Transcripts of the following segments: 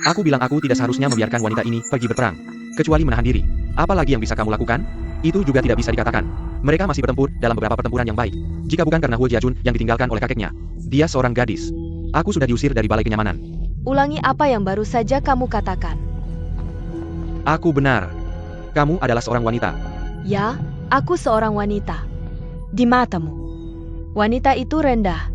Aku bilang aku tidak seharusnya membiarkan wanita ini pergi berperang. Kecuali menahan diri. Apa lagi yang bisa kamu lakukan? Itu juga tidak bisa dikatakan. Mereka masih bertempur dalam beberapa pertempuran yang baik. Jika bukan karena Huo Jiajun yang ditinggalkan oleh kakeknya. Dia seorang gadis. Aku sudah diusir dari balai kenyamanan. Ulangi apa yang baru saja kamu katakan. Aku benar. Kamu adalah seorang wanita. Ya, aku seorang wanita. Di matamu. Wanita itu rendah.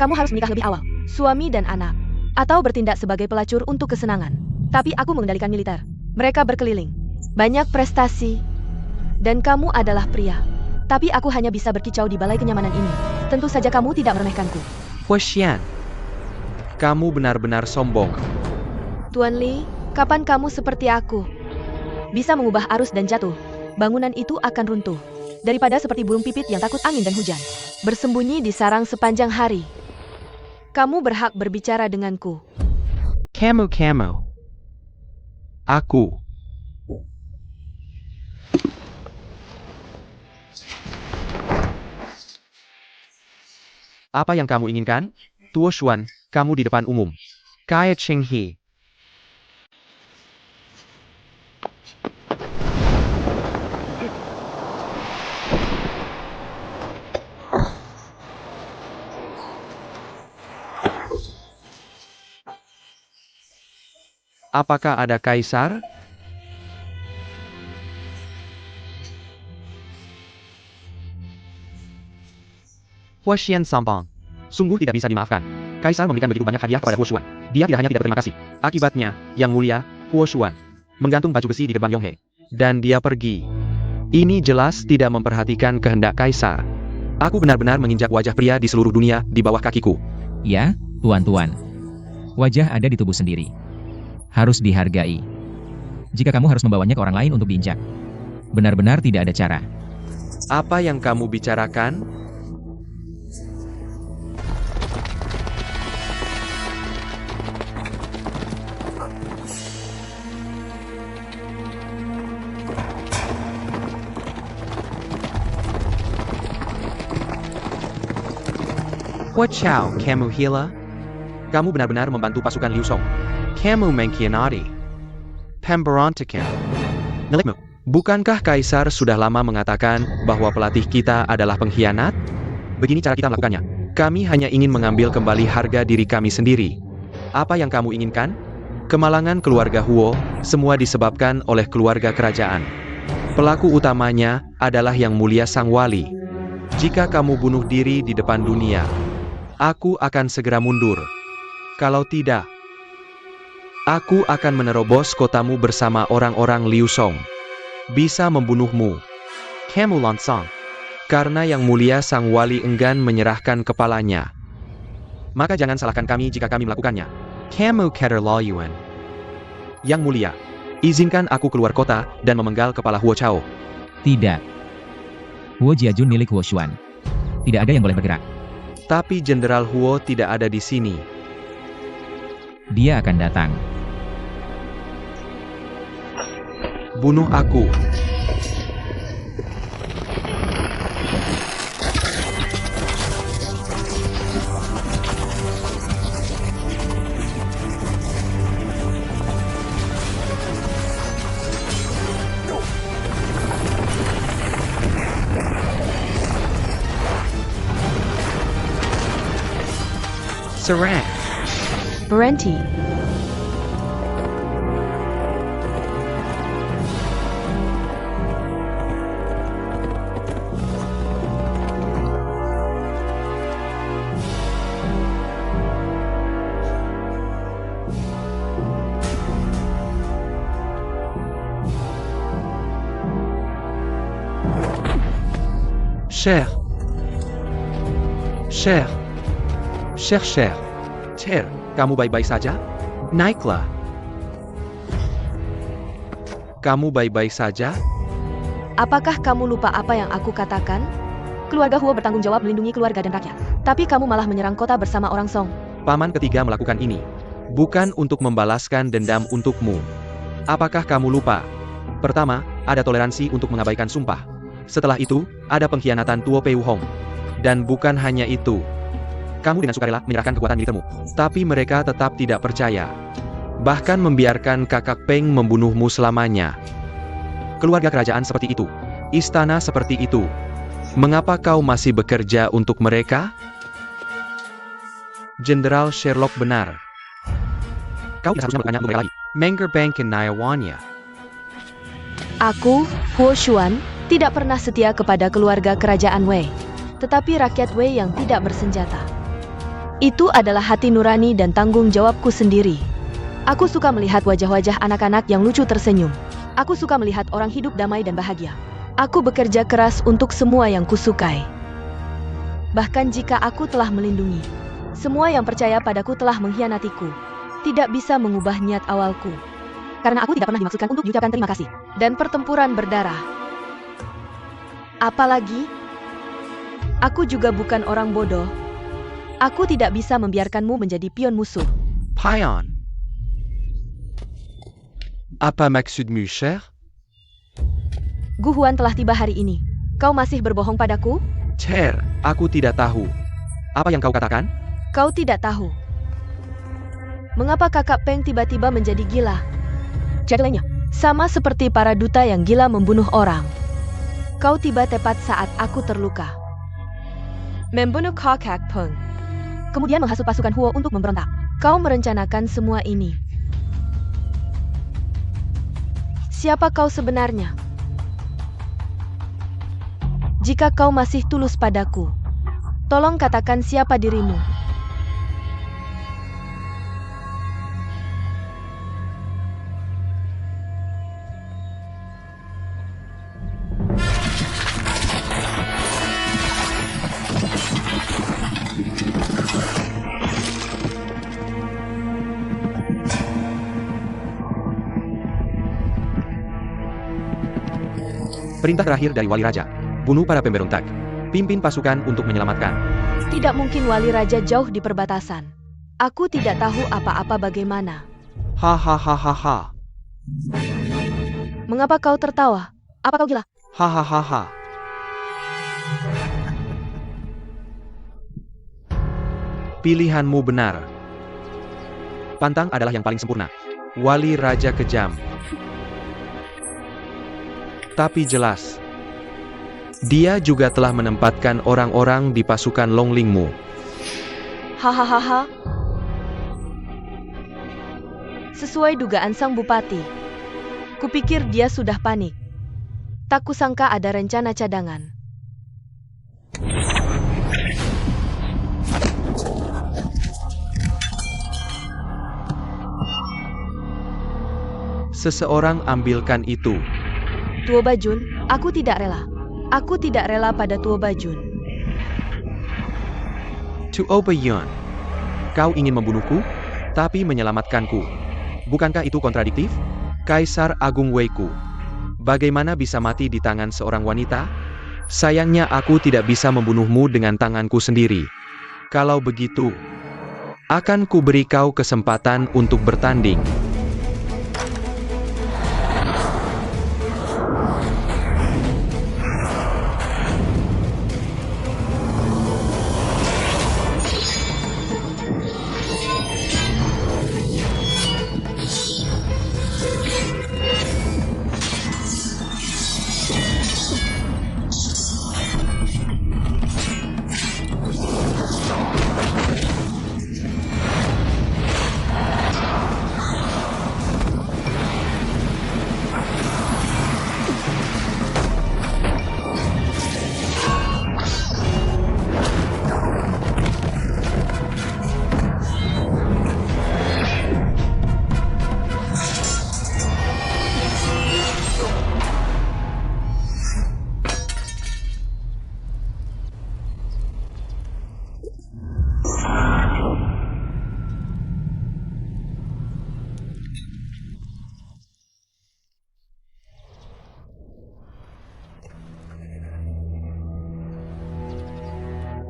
Kamu harus menikah lebih awal, suami dan anak. Atau bertindak sebagai pelacur untuk kesenangan. Tapi aku mengendalikan militer. Mereka berkeliling. Banyak prestasi. Dan kamu adalah pria. Tapi aku hanya bisa berkicau di balai kenyamanan ini. Tentu saja kamu tidak meremehkanku. Huo Xian. Kamu benar-benar sombong. Tuan Li, kapan kamu seperti aku? Bisa mengubah arus dan jatuh. Bangunan itu akan runtuh. Daripada seperti burung pipit yang takut angin dan hujan. Bersembunyi di sarang sepanjang hari. Kamu berhak berbicara denganku. Kamu. Aku. Apa yang kamu inginkan? Tuo Xuan, kamu di depan umum. Kai Chenghe. Apakah ada kaisar? Huo Xian Sampang. Sungguh tidak bisa dimaafkan. Kaisar memberikan begitu banyak hadiah kepada Huo Xuan. Dia tidak hanya tidak berterima kasih. Akibatnya, Yang Mulia, Huo Xuan, menggantung baju besi di gerbang Yonghe. Dan dia pergi. Ini jelas tidak memperhatikan kehendak Kaisar. Aku benar-benar menginjak wajah pria di seluruh dunia di bawah kakiku. Ya, tuan-tuan. Wajah ada di tubuh sendiri. Harus dihargai. Jika kamu harus membawanya ke orang lain untuk diinjak. Benar-benar tidak ada cara. Apa yang kamu bicarakan? Huo Chao, kamu gila? Kamu benar-benar membantu pasukan Liu Song. Kamu mengkhianati. Pemberontakan. Milikmu. Bukankah Kaisar sudah lama mengatakan bahwa pelatih kita adalah pengkhianat? Begini cara kita melakukannya. Kami hanya ingin mengambil kembali harga diri kami sendiri. Apa yang kamu inginkan? Kemalangan keluarga Huo, semua disebabkan oleh keluarga kerajaan. Pelaku utamanya adalah Yang Mulia Sang Wali. Jika kamu bunuh diri di depan dunia, aku akan segera mundur. Kalau tidak, aku akan menerobos kotamu bersama orang-orang Liu Song. Bisa membunuhmu. Kamu lansang. Karena Yang Mulia Sang Wali enggan menyerahkan kepalanya. Maka jangan salahkan kami jika kami melakukannya. Kamu keterlaluan. Yang Mulia, izinkan aku keluar kota dan memenggal kepala Huo Chao. Tidak. Huo Jiajun milik Huo Xuan. Tidak ada yang boleh bergerak. Tapi Jenderal Huo tidak ada di sini. Dia akan datang. Bunuh aku. Serang. Berhenti. Cher. Cher. Cher. Cher, kamu baik-baik saja? Naiklah. Kamu baik-baik saja? Apakah kamu lupa apa yang aku katakan? Keluarga Huo bertanggung jawab melindungi keluarga dan rakyat. Tapi kamu malah menyerang kota bersama orang Song. Paman ketiga melakukan ini. Bukan untuk membalaskan dendam untukmu. Apakah kamu lupa? Pertama, ada toleransi untuk mengabaikan sumpah. Setelah itu, ada pengkhianatan Tuo Peu Hong. Dan bukan hanya itu. Kamu dengan sukarela menyerahkan kekuatan militermu. Tapi mereka tetap tidak percaya. Bahkan membiarkan kakak Peng membunuhmu selamanya. Keluarga kerajaan seperti itu. Istana seperti itu. Mengapa kau masih bekerja untuk mereka? Jenderal Sherlock benar. Kau tidak seharusnya bertanya untuk mereka lagi. Menger Bankin Nyawannya. Aku, Huo Xuan, tidak pernah setia kepada keluarga kerajaan Wei. Tetapi rakyat Wei yang tidak bersenjata. Itu adalah hati nurani dan tanggung jawabku sendiri. Aku suka melihat wajah-wajah anak-anak yang lucu tersenyum. Aku suka melihat orang hidup damai dan bahagia. Aku bekerja keras untuk semua yang kusukai. Bahkan jika aku telah melindungi, semua yang percaya padaku telah mengkhianatiku. Tidak bisa mengubah niat awalku. Karena aku tidak pernah dimaksudkan untuk diucapkan terima kasih. Dan pertempuran berdarah. Apalagi, aku juga bukan orang bodoh. Aku tidak bisa membiarkanmu menjadi pion musuh. Pion. Apa maksudmu, Cher? Gu Huan telah tiba hari ini. Kau masih berbohong padaku? Cher, aku tidak tahu. Apa yang kau katakan? Kau tidak tahu. Mengapa kakak Peng tiba-tiba menjadi gila? Jadinya, sama seperti para duta yang gila membunuh orang. Kau tiba tepat saat aku terluka. Membunuh kakak Peng. Kemudian menghasut pasukan Huo untuk memberontak. Kau merencanakan semua ini. Siapa kau sebenarnya? Jika kau masih tulus padaku, tolong katakan siapa dirimu. Perintah terakhir dari Wali Raja. Bunuh para pemberontak. Pimpin pasukan untuk menyelamatkan. Tidak mungkin Wali Raja jauh di perbatasan. Aku tidak tahu apa-apa bagaimana. Hahaha. Mengapa kau tertawa? Apa kau gila? Hahaha. Pilihanmu benar. Pantang adalah yang paling sempurna. Wali Raja kejam. Tapi jelas, dia juga telah menempatkan orang-orang di pasukan Longlingmu. Hahaha. Sesuai dugaan sang bupati. Kupikir dia sudah panik. Tak kusangka ada rencana cadangan. Seseorang ambilkan itu. Tuo Bajun, aku tidak rela. Aku tidak rela pada Tuo Bajun. Tuo Bajun, kau ingin membunuhku, tapi menyelamatkanku. Bukankah itu kontradiktif? Kaisar Agung Weiku, bagaimana bisa mati di tangan seorang wanita? Sayangnya aku tidak bisa membunuhmu dengan tanganku sendiri. Kalau begitu, akan kuberi kau kesempatan untuk bertanding.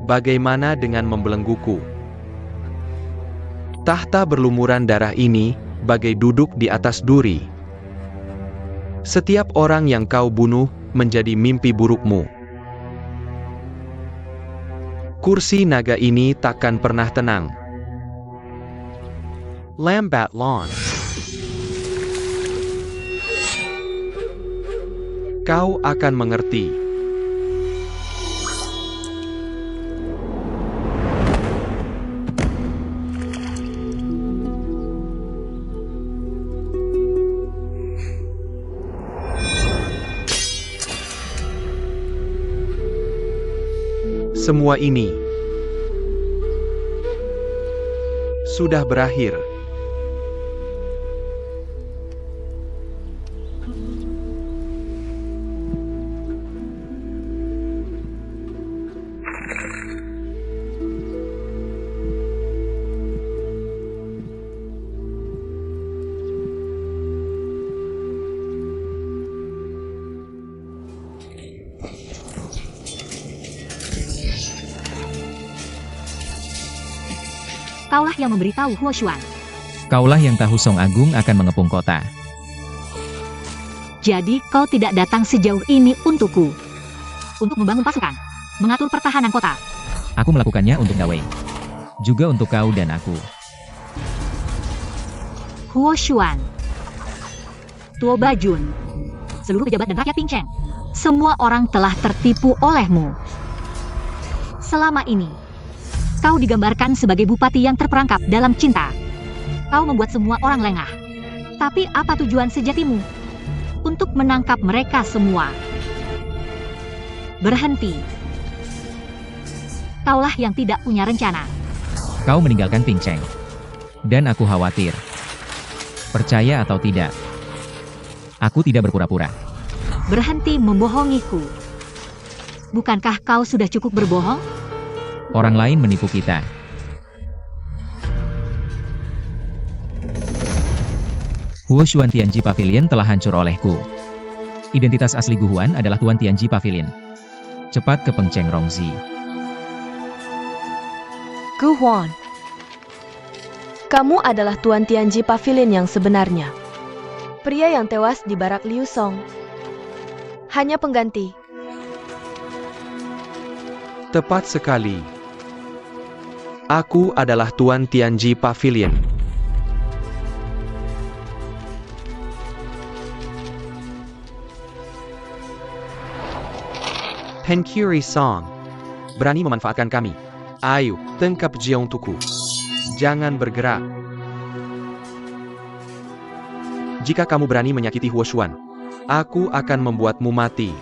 Bagaimana dengan membelengguku? Tahta berlumuran darah ini, bagai duduk di atas duri. Setiap orang yang kau bunuh, menjadi mimpi burukmu. Kursi naga ini takkan pernah tenang. Lambat Lawn. Kau akan mengerti. Semua ini sudah berakhir. Kaulah yang memberitahu Huo Xuan. Kaulah yang tahu Song Agung akan mengepung kota. Jadi kau tidak datang sejauh ini untukku. Untuk membangun pasukan, mengatur pertahanan kota. Aku melakukannya untuk Dawei. Juga untuk kau dan aku. Huo Xuan, Tuo Bajun, seluruh pejabat dan rakyat Pingcheng. Semua orang telah tertipu olehmu. Selama ini, kau digambarkan sebagai bupati yang terperangkap dalam cinta. Kau membuat semua orang lengah. Tapi apa tujuan sejatimu? Untuk menangkap mereka semua. Berhenti. Kaulah yang tidak punya rencana. Kau meninggalkan Pingcheng. Dan aku khawatir. Percaya atau tidak, aku tidak berpura-pura. Berhenti membohongiku. Bukankah kau sudah cukup berbohong? Orang lain menipu kita. Huo Xuan Tianji Pavilion telah hancur olehku. Identitas asli Gu Huan adalah Tuan Tianji Pavilion. Cepat ke Pengcheng Rongzi. Gu Huan, kamu adalah Tuan Tianji Pavilion yang sebenarnya. Pria yang tewas di barak Liu Song. Hanya pengganti. Tepat sekali. Aku adalah Tuan Tianji Pavilion. Pencuri Song, berani memanfaatkan kami. Ayo, tangkap Jiang Tuku. Jangan bergerak. Jika kamu berani menyakiti Huo Xuan, aku akan membuatmu mati.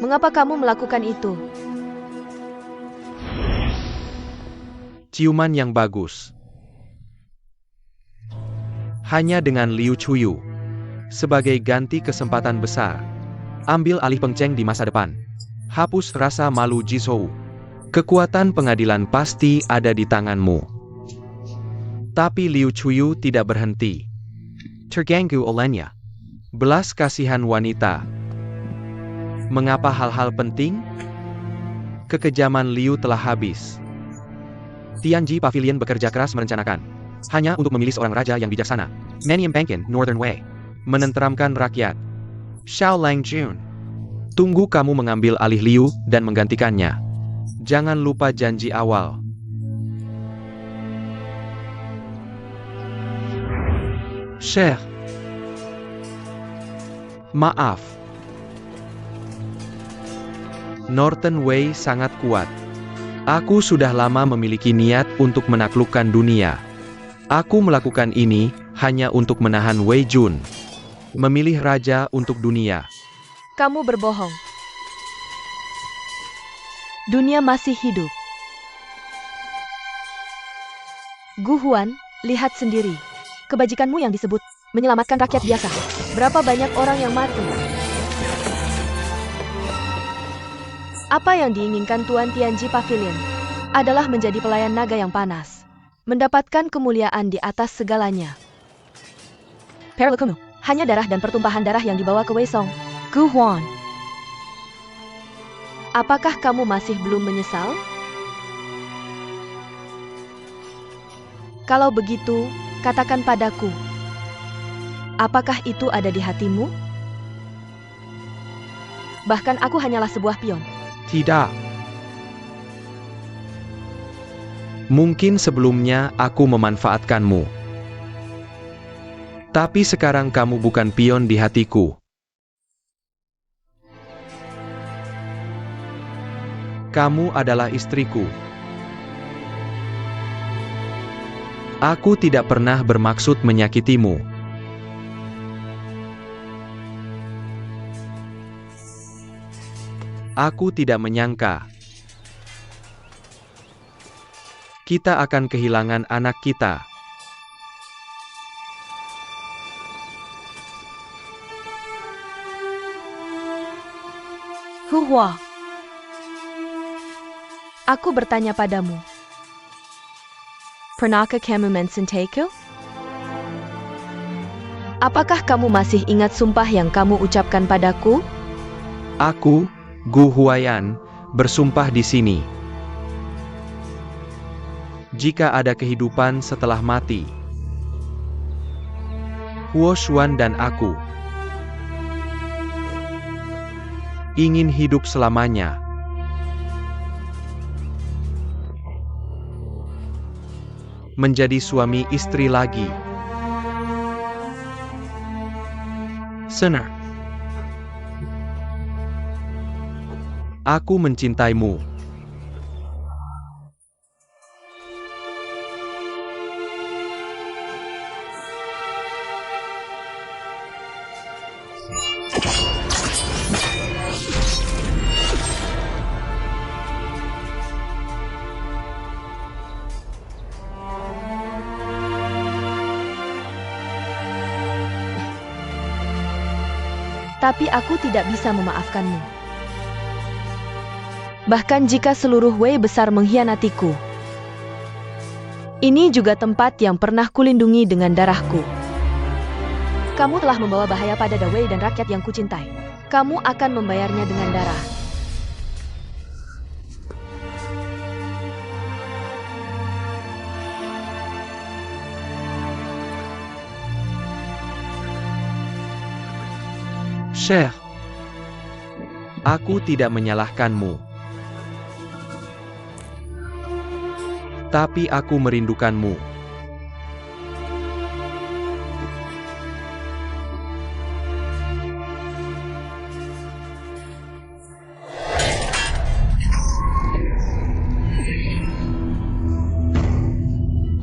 Mengapa kamu melakukan itu? Ciuman yang bagus. Hanya dengan Liu Chuyu. Sebagai ganti kesempatan besar. Ambil alih Pengcheng di masa depan. Hapus rasa malu Jizhou. Kekuatan pengadilan pasti ada di tanganmu. Tapi Liu Chuyu tidak berhenti. Terganggu olehnya. Belas kasihan wanita. Mengapa hal-hal penting? Kekejaman Liu telah habis. Tianji Pavilion bekerja keras merencanakan. Hanya untuk memilih seorang raja yang bijaksana. Maniam Bankin, Northern Wei. Menenteramkan rakyat. Xiao Langjun. Tunggu kamu mengambil alih Liu dan menggantikannya. Jangan lupa janji awal. Syekh. Maaf. Northern Wei sangat kuat. Aku sudah lama memiliki niat untuk menaklukkan dunia. Aku melakukan ini hanya untuk menahan Wei Jun. Memilih raja untuk dunia. Kamu berbohong. Dunia masih hidup. Gu Huan, lihat sendiri. Kebajikanmu yang disebut menyelamatkan rakyat biasa. Berapa banyak orang yang mati? Apa yang diinginkan Tuan Tianji Pavilion adalah menjadi pelayan naga yang panas. Mendapatkan kemuliaan di atas segalanya. Perlukumu, hanya darah dan pertumpahan darah yang dibawa ke Wei Song. Gu Huan. Apakah kamu masih belum menyesal? Kalau begitu, katakan padaku. Apakah itu ada di hatimu? Bahkan aku hanyalah sebuah pion. Tidak. Mungkin sebelumnya aku memanfaatkanmu. Tapi sekarang kamu bukan pion di hatiku. Kamu adalah istriku. Aku tidak pernah bermaksud menyakitimu. Aku tidak menyangka kita akan kehilangan anak kita. Huhua. Aku bertanya padamu. Pernahkah kamu mencintaiku? Apakah kamu masih ingat sumpah yang kamu ucapkan padaku? Aku, Gu Huayan, bersumpah di sini. Jika ada kehidupan setelah mati, Huo Xuan dan aku ingin hidup selamanya. Menjadi suami istri lagi. Senar. Aku mencintaimu. Tapi aku tidak bisa memaafkanmu. Bahkan jika seluruh Wei besar mengkhianatiku. Ini juga tempat yang pernah kulindungi dengan darahku. Kamu telah membawa bahaya pada Wei dan rakyat yang kucintai. Kamu akan membayarnya dengan darah. Syekh, aku tidak menyalahkanmu. Tapi aku merindukanmu.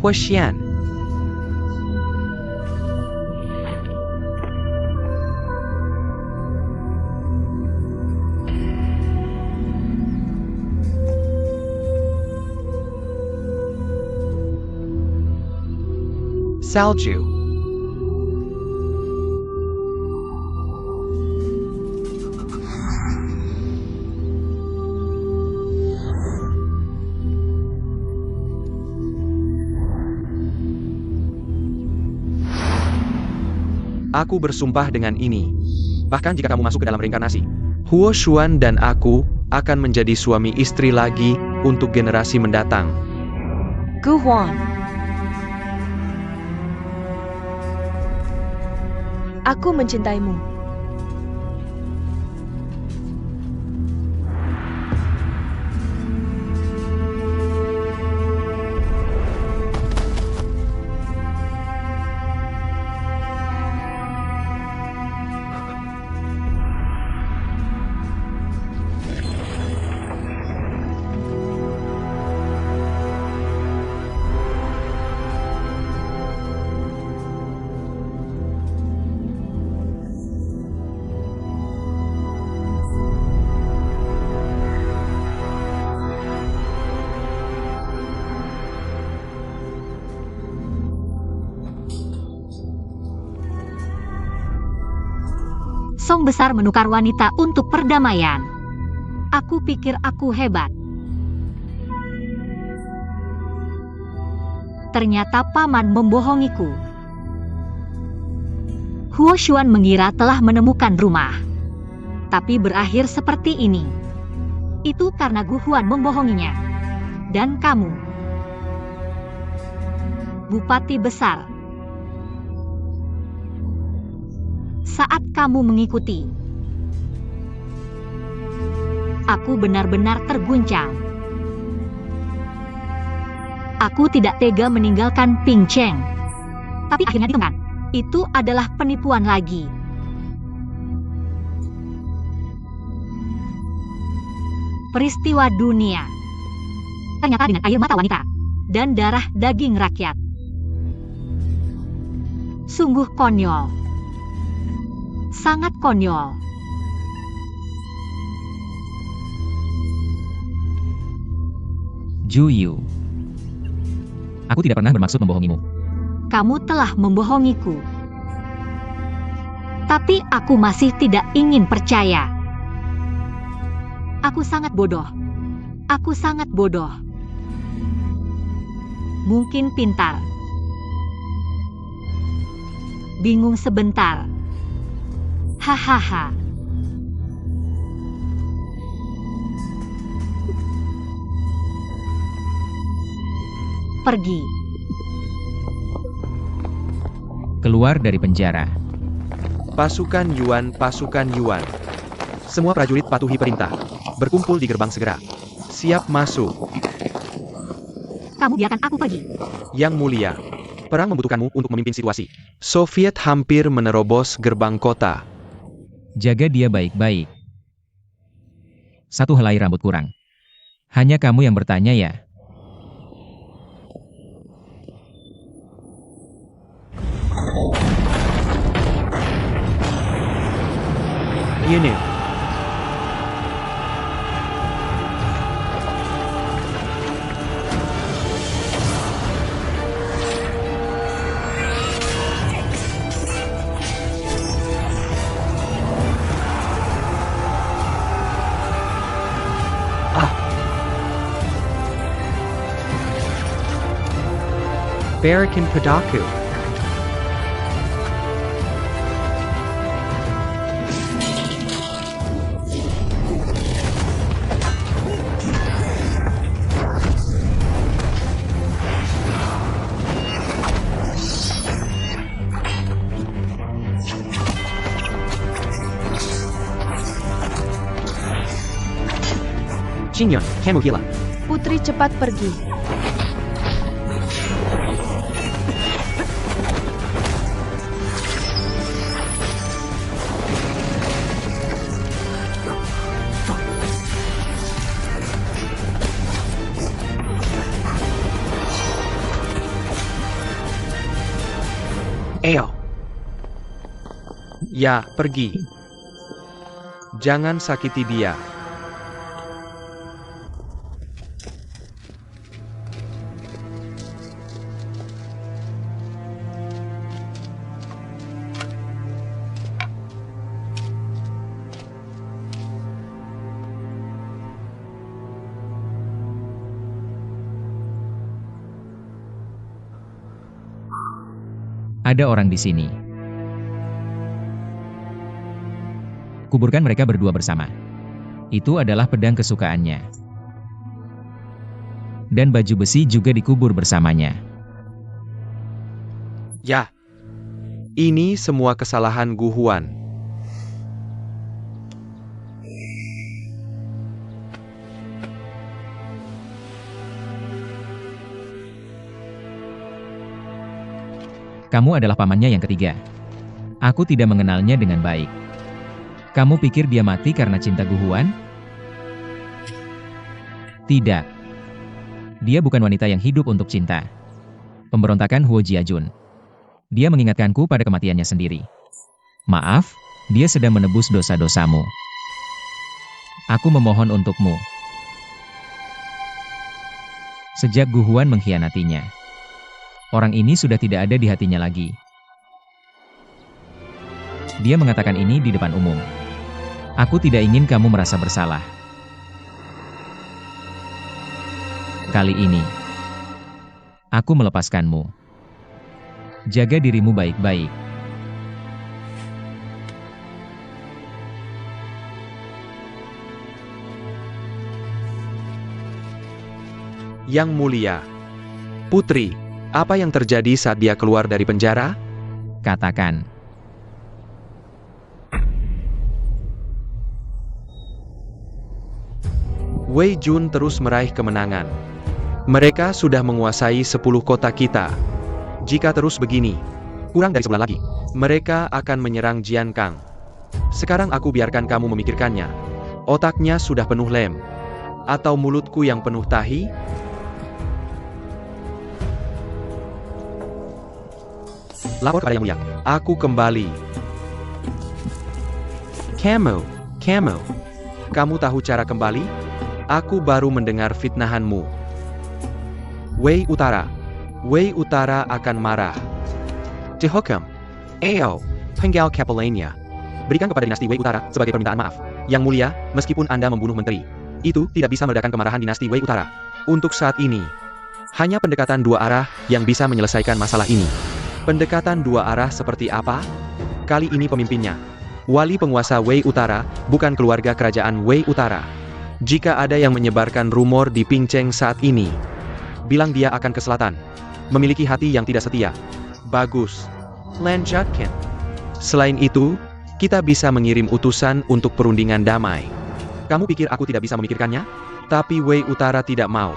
Huaxian. Salju. Aku bersumpah dengan ini. Bahkan jika kamu masuk ke dalam reinkarnasi, Huo Xuan dan aku akan menjadi suami istri lagi untuk generasi mendatang. Gu Huan. Aku mencintaimu. Song besar menukar wanita untuk perdamaian. Aku pikir aku hebat. Ternyata paman membohongiku. Huo Xuan mengira telah menemukan rumah. Tapi berakhir seperti ini. Itu karena Gu Huan membohonginya. Dan kamu, Bupati Besar. Saat kamu mengikuti, aku benar-benar terguncang. Aku tidak tega meninggalkan Ping Cheng. Tapi akhirnya ditemukan. Itu adalah penipuan lagi. Peristiwa dunia. Ternyata dengan air mata wanita dan darah daging rakyat. Sungguh konyol. Sangat konyol. Ju Yu. Aku tidak pernah bermaksud membohongimu. Kamu telah membohongiku. Tapi aku masih tidak ingin percaya. Aku sangat bodoh. Aku sangat bodoh. Mungkin pintar. Bingung sebentar. Hahaha. Pergi. Keluar dari penjara. Pasukan Yuan, pasukan Yuan. Semua prajurit patuhi perintah. Berkumpul di gerbang segera. Siap masuk. Kamu biarkan aku pergi. Yang mulia, perang membutuhkanmu untuk memimpin situasi. Soviet hampir menerobos gerbang kota. Jaga dia baik-baik. Satu helai rambut kurang. Hanya kamu yang bertanya ya? Ini. Barakin Padaku. Jingyun, kamu hilang. Putri cepat pergi. Ayo. Ya, pergi. Jangan sakiti dia. Ada orang di sini. Kuburkan mereka berdua bersama. Itu adalah pedang kesukaannya. Dan baju besi juga dikubur bersamanya. Ya. Ini semua kesalahan Gu Huan. Kamu adalah pamannya yang ketiga. Aku tidak mengenalnya dengan baik. Kamu pikir dia mati karena cinta Gu Huan? Tidak. Dia bukan wanita yang hidup untuk cinta. Pemberontakan Huo Jiajun. Dia mengingatkanku pada kematiannya sendiri. Maaf, dia sedang menebus dosa-dosamu. Aku memohon untukmu. Sejak Gu Huan mengkhianatinya, orang ini sudah tidak ada di hatinya lagi. Dia mengatakan ini di depan umum. Aku tidak ingin kamu merasa bersalah. Kali ini, aku melepaskanmu. Jaga dirimu baik-baik. Yang mulia. Putri, apa yang terjadi saat dia keluar dari penjara? Katakan. Wei Jun terus meraih kemenangan. Mereka sudah menguasai 10 kota kita. Jika terus begini, Kurang dari sebulan lagi, mereka akan menyerang Jian Kang. Sekarang aku biarkan kamu memikirkannya. Otaknya sudah penuh lem. Atau mulutku yang penuh tahi? Lapor kepada Yang Mulia. Aku kembali. Kamu. Kamu tahu cara kembali? Aku baru mendengar fitnahanmu. Wei Utara akan marah. Dihukum. Penggal kapelanya. Berikan kepada dinasti Wei Utara sebagai permintaan maaf. Yang Mulia, meskipun Anda membunuh menteri, itu tidak bisa meredakan kemarahan dinasti Wei Utara. Untuk saat ini, hanya pendekatan dua arah yang bisa menyelesaikan masalah ini. Pendekatan dua arah seperti apa? Kali ini pemimpinnya, wali penguasa Wei Utara, bukan keluarga kerajaan Wei Utara. Jika ada yang menyebarkan rumor di Pingcheng saat ini, bilang dia akan ke selatan. Memiliki hati yang tidak setia. Bagus. Lanjutkan. Selain itu, kita bisa mengirim utusan untuk perundingan damai. Kamu pikir aku tidak bisa memikirkannya? Tapi Wei Utara tidak mau.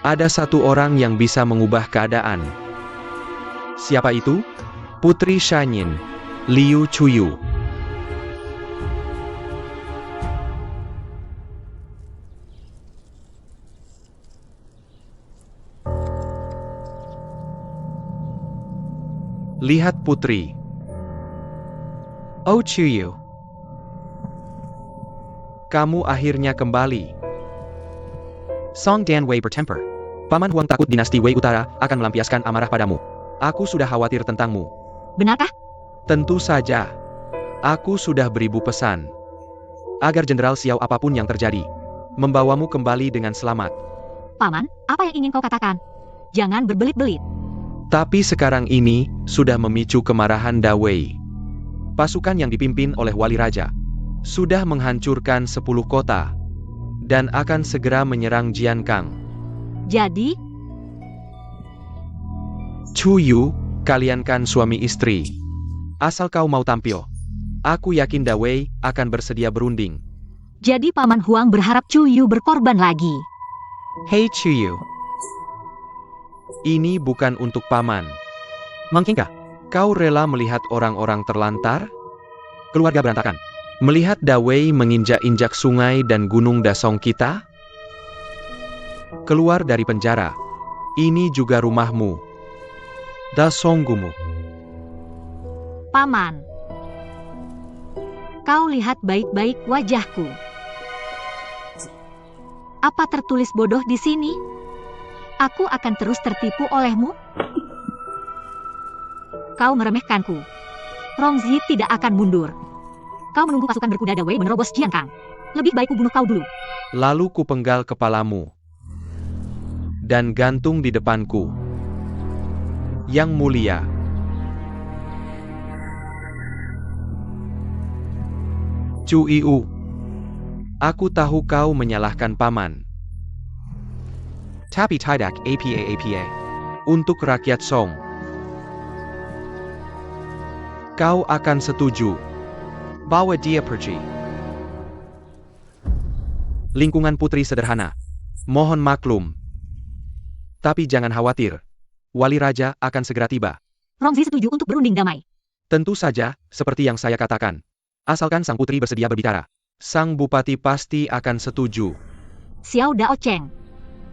Ada satu orang yang bisa mengubah keadaan. Siapa itu? Putri Shanyin, Liu Chuyu. Lihat Putri. Oh Chuyu. Kamu akhirnya kembali. Song Dan Wei bertemper. Paman Huang takut dinasti Wei Utara akan melampiaskan amarah padamu. Aku sudah khawatir tentangmu. Benarkah? Tentu saja. Aku sudah beribu pesan. Agar Jenderal Xiao apapun yang terjadi, membawamu kembali dengan selamat. Paman, apa yang ingin kau katakan? Jangan berbelit-belit. Tapi sekarang ini, sudah memicu kemarahan Da Wei. Pasukan yang dipimpin oleh Wali Raja, sudah menghancurkan 10 kota, dan akan segera menyerang Jian Kang. Jadi, Chuyu, kalian kan suami istri. Asal kau mau tampil, aku yakin Da Wei akan bersedia berunding. jadi Paman Huang berharap Chuyu berkorban lagi. Hei Chuyu. Ini bukan untuk paman. Mungkinkah kau rela melihat orang-orang terlantar? Keluarga berantakan. Melihat Da Wei menginjak-injak sungai dan gunung Dasong kita? Keluar dari penjara. Ini juga rumahmu. Dasonggumu. Paman, kau lihat baik-baik wajahku. Apa tertulis bodoh di sini? Aku akan terus tertipu olehmu? Kau meremehkanku. Rongzi tidak akan mundur. Kau menunggu pasukan berkuda Da Wei menerobos Jian Kang. Lebih baik kubunuh kau dulu. Lalu kupenggal kepalamu. Dan gantung di depanku. Yang Mulia. Chu Iu. Aku tahu kau menyalahkan paman. Tapi tidak apa. Untuk rakyat Song. Kau akan setuju. Bawa dia pergi. Lingkungan putri sederhana. Mohon maklum. Tapi jangan khawatir. Wali Raja akan segera tiba. Rongzi setuju untuk berunding damai. Tentu saja, seperti yang saya katakan. Asalkan sang putri bersedia berbicara. Sang bupati pasti akan setuju. Xiao Dao Cheng.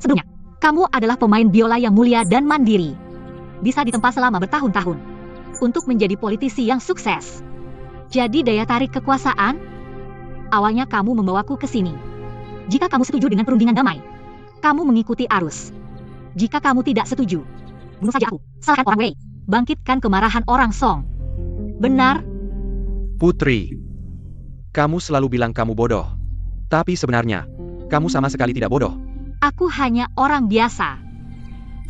Sebelumnya, kamu adalah pemain biola yang mulia dan mandiri. Bisa ditempa selama bertahun-tahun. Untuk menjadi politisi yang sukses. Jadi daya tarik kekuasaan? Awalnya kamu membawaku ke sini. Jika kamu setuju dengan perundingan damai, kamu mengikuti arus. Jika kamu tidak setuju, bunuh saja aku, salahkan orang Wei, bangkitkan kemarahan orang Song. Benar? Putri, kamu selalu bilang kamu bodoh. Tapi sebenarnya, kamu sama sekali tidak bodoh. Aku hanya orang biasa.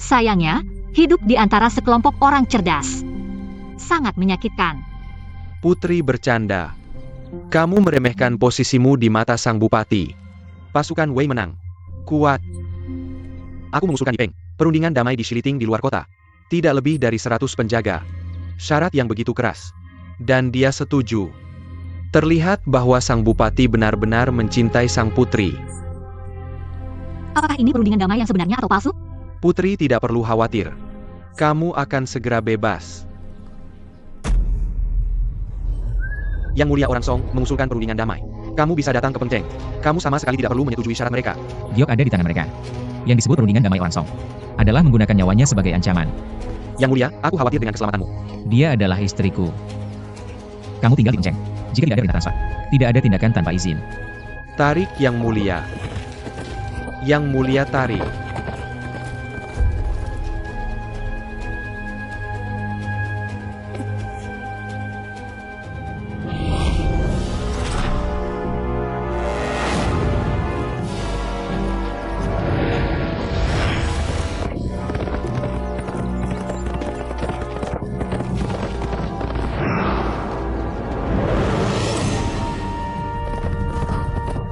Sayangnya, hidup di antara sekelompok orang cerdas. Sangat menyakitkan. Putri bercanda. Kamu meremehkan posisimu di mata sang bupati. Pasukan Wei menang. Kuat. Aku mengusulkan Yipeng, perundingan damai di Shiliting di luar kota. Tidak lebih dari 100 penjaga. Syarat yang begitu keras. Dan dia setuju. Terlihat bahwa sang bupati benar-benar mencintai sang putri. Apakah ini perundingan damai yang sebenarnya atau palsu? Putri tidak perlu khawatir. Kamu akan segera bebas. Yang Mulia orang Song mengusulkan perundingan damai. Kamu bisa datang ke Pengceng. Kamu sama sekali tidak perlu menyetujui syarat mereka. Giok ada di tangan mereka. Yang disebut perundingan damai orang Song adalah menggunakan nyawanya sebagai ancaman. Yang Mulia, aku khawatir dengan keselamatanmu. Dia adalah istriku. Kamu tinggal di Pengceng. Jika tidak ada perintah transfer, tidak ada tindakan tanpa izin. Tarik Yang Mulia. Yang Mulia tarik.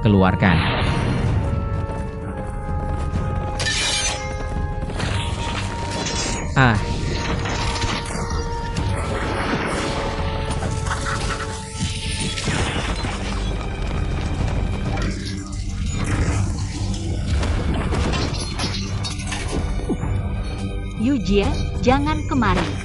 Keluarkan. Ah. Yujie, jangan kemari.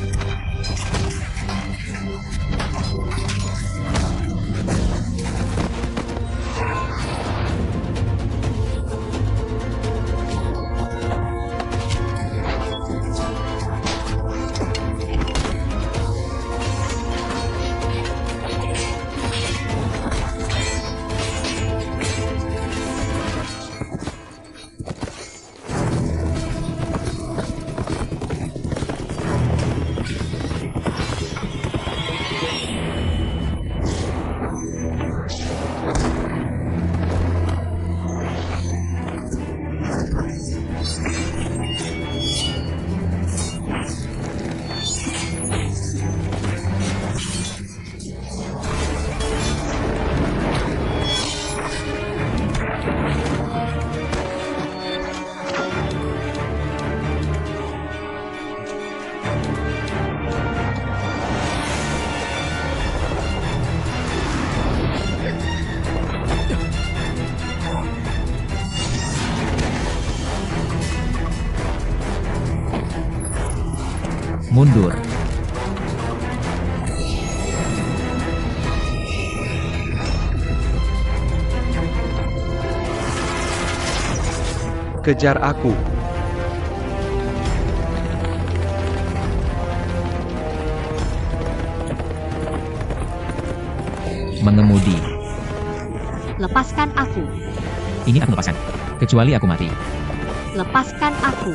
Mundur. Kejar aku. Mengemudi. Lepaskan aku. Ini aku lepaskan. Kecuali aku mati. Lepaskan aku.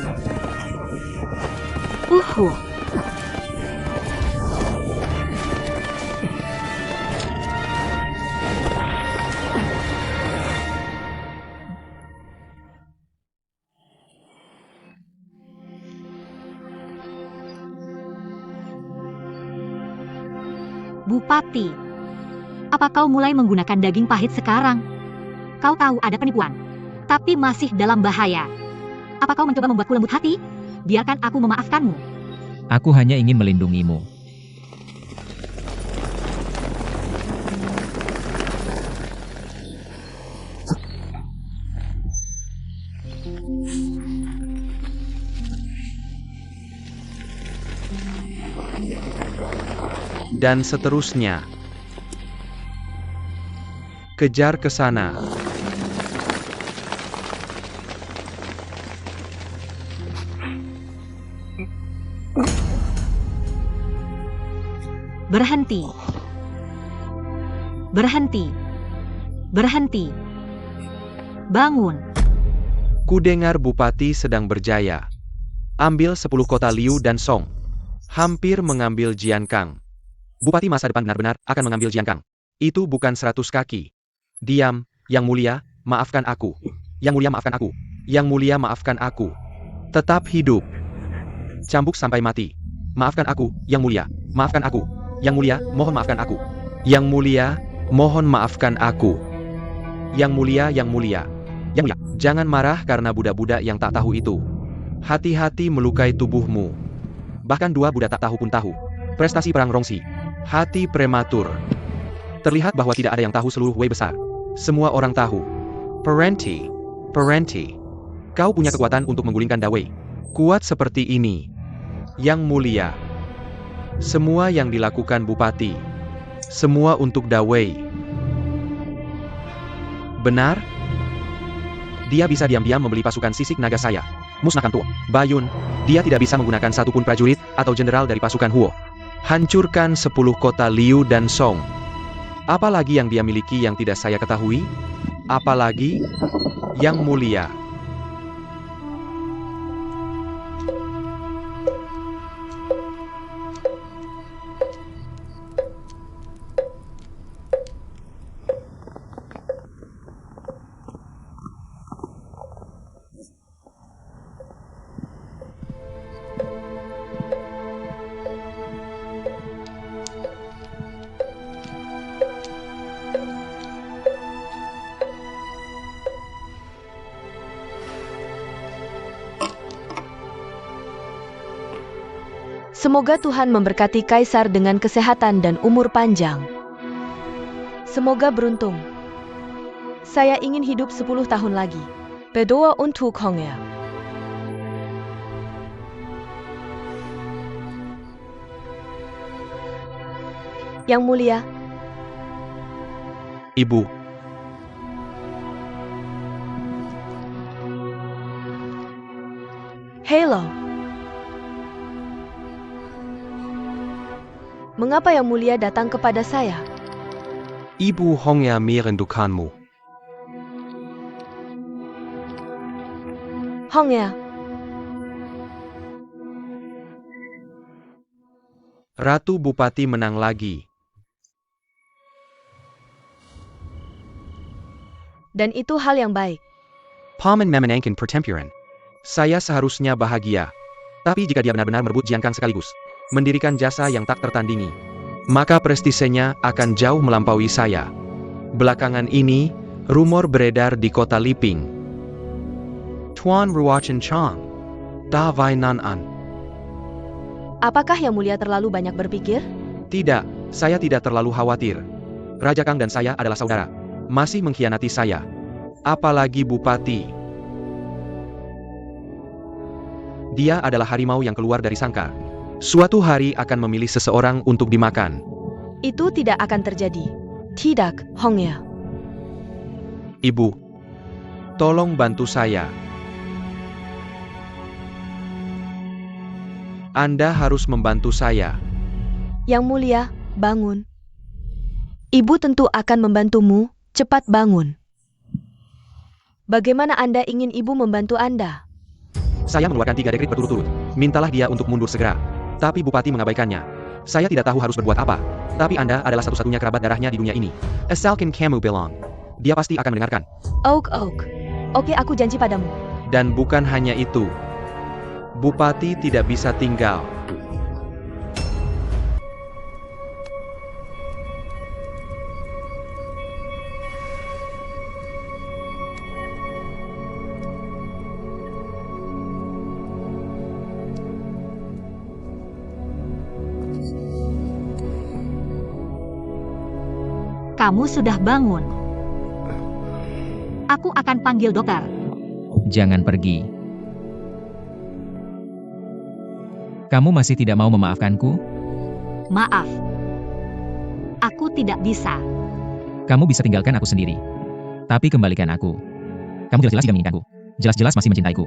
Bupati, apa kau mulai menggunakan daging pahit sekarang? Kau tahu ada penipuan, tapi masih dalam bahaya. Apa kau mencoba membuatku lembut hati? Biarkan aku memaafkanmu. Aku hanya ingin melindungimu. Dan seterusnya. Kejar ke sana. Berhenti. Berhenti. Berhenti. Bangun. Ku dengar Bupati sedang berjaya. Ambil 10 kota Liu dan Song. Hampir mengambil Jiankang. Bupati masa depan benar-benar akan mengambil Jiankang. Itu bukan 100 kaki. Diam, Yang Mulia, maafkan aku. Yang Mulia maafkan aku. Yang Mulia maafkan aku. Tetap hidup. Cambuk sampai mati. Maafkan aku, Yang Mulia. Maafkan aku. Yang Mulia, mohon maafkan aku. Yang Mulia, mohon maafkan aku. Yang Mulia, Yang Mulia. Yang Mulia, jangan marah karena budak-budak yang tak tahu itu. Hati-hati melukai tubuhmu. Bahkan 2 budak tak tahu pun tahu. Prestasi perang Rongxi. Hati prematur. Terlihat bahwa tidak ada yang tahu seluruh Wei besar. Semua orang tahu. Parenti. Parenti. Kau punya kekuatan untuk menggulingkan Dawei. Kuat seperti ini. Yang Mulia. Semua yang dilakukan Bupati. Semua untuk Da Wei. Benar? Dia bisa diam-diam membeli pasukan sisik naga saya. Musnahkan Tuo Bayun. Dia tidak bisa menggunakan satupun prajurit atau jenderal dari pasukan Huo. Hancurkan 10 kota Liu dan Song. Apalagi yang dia miliki yang tidak saya ketahui? Apalagi? Yang mulia. Semoga Tuhan memberkati Kaisar dengan kesehatan dan umur panjang. Semoga beruntung. Saya ingin hidup 10 tahun lagi. Berdoa untuk Hongya. Yang mulia, Ibu. Halo. Mengapa Yang Mulia datang kepada saya? Ibu Hongya merindukanmu. Hongya, Ratu Bupati menang lagi. dan itu hal yang baik. Paman memenangkan pertempuran. Saya seharusnya bahagia. Tapi jika dia benar-benar merebut Jiankang sekaligus, mendirikan jasa yang tak tertandingi, maka prestisenya akan jauh melampaui saya. Belakangan ini, rumor beredar di kota Liping. Tuan Ruochen Chang, Da Vai Nan An. Apakah Yang Mulia terlalu banyak berpikir? Tidak, saya tidak terlalu khawatir. Raja Kang dan saya adalah saudara. Masih mengkhianati saya. Apalagi Bupati. Dia adalah harimau yang keluar dari sangkar. Suatu hari akan memilih seseorang untuk dimakan. Itu tidak akan terjadi. Tidak, Hongya. Ibu, tolong bantu saya. Anda harus membantu saya. Yang Mulia, bangun. Ibu tentu akan membantumu, cepat bangun. Bagaimana Anda ingin Ibu membantu Anda? Saya mengeluarkan 3 dekret berturut-turut. Mintalah dia untuk mundur segera. Tapi Bupati mengabaikannya. Saya tidak tahu harus berbuat apa. Tapi Anda adalah satu-satunya kerabat darahnya di dunia ini. Asalkan kamu bilang. Dia pasti akan mendengarkan. Oak. Oke, aku janji padamu. Dan bukan hanya itu. Bupati tidak bisa tinggal. Kamu sudah bangun. Aku akan panggil dokter. Jangan pergi. Kamu masih tidak mau memaafkanku? Maaf. Aku tidak bisa. Kamu bisa tinggalkan aku sendiri. Tapi kembalikan aku. Kamu jelas-jelas tidak menginginkanku. Jelas-jelas masih mencintaiku.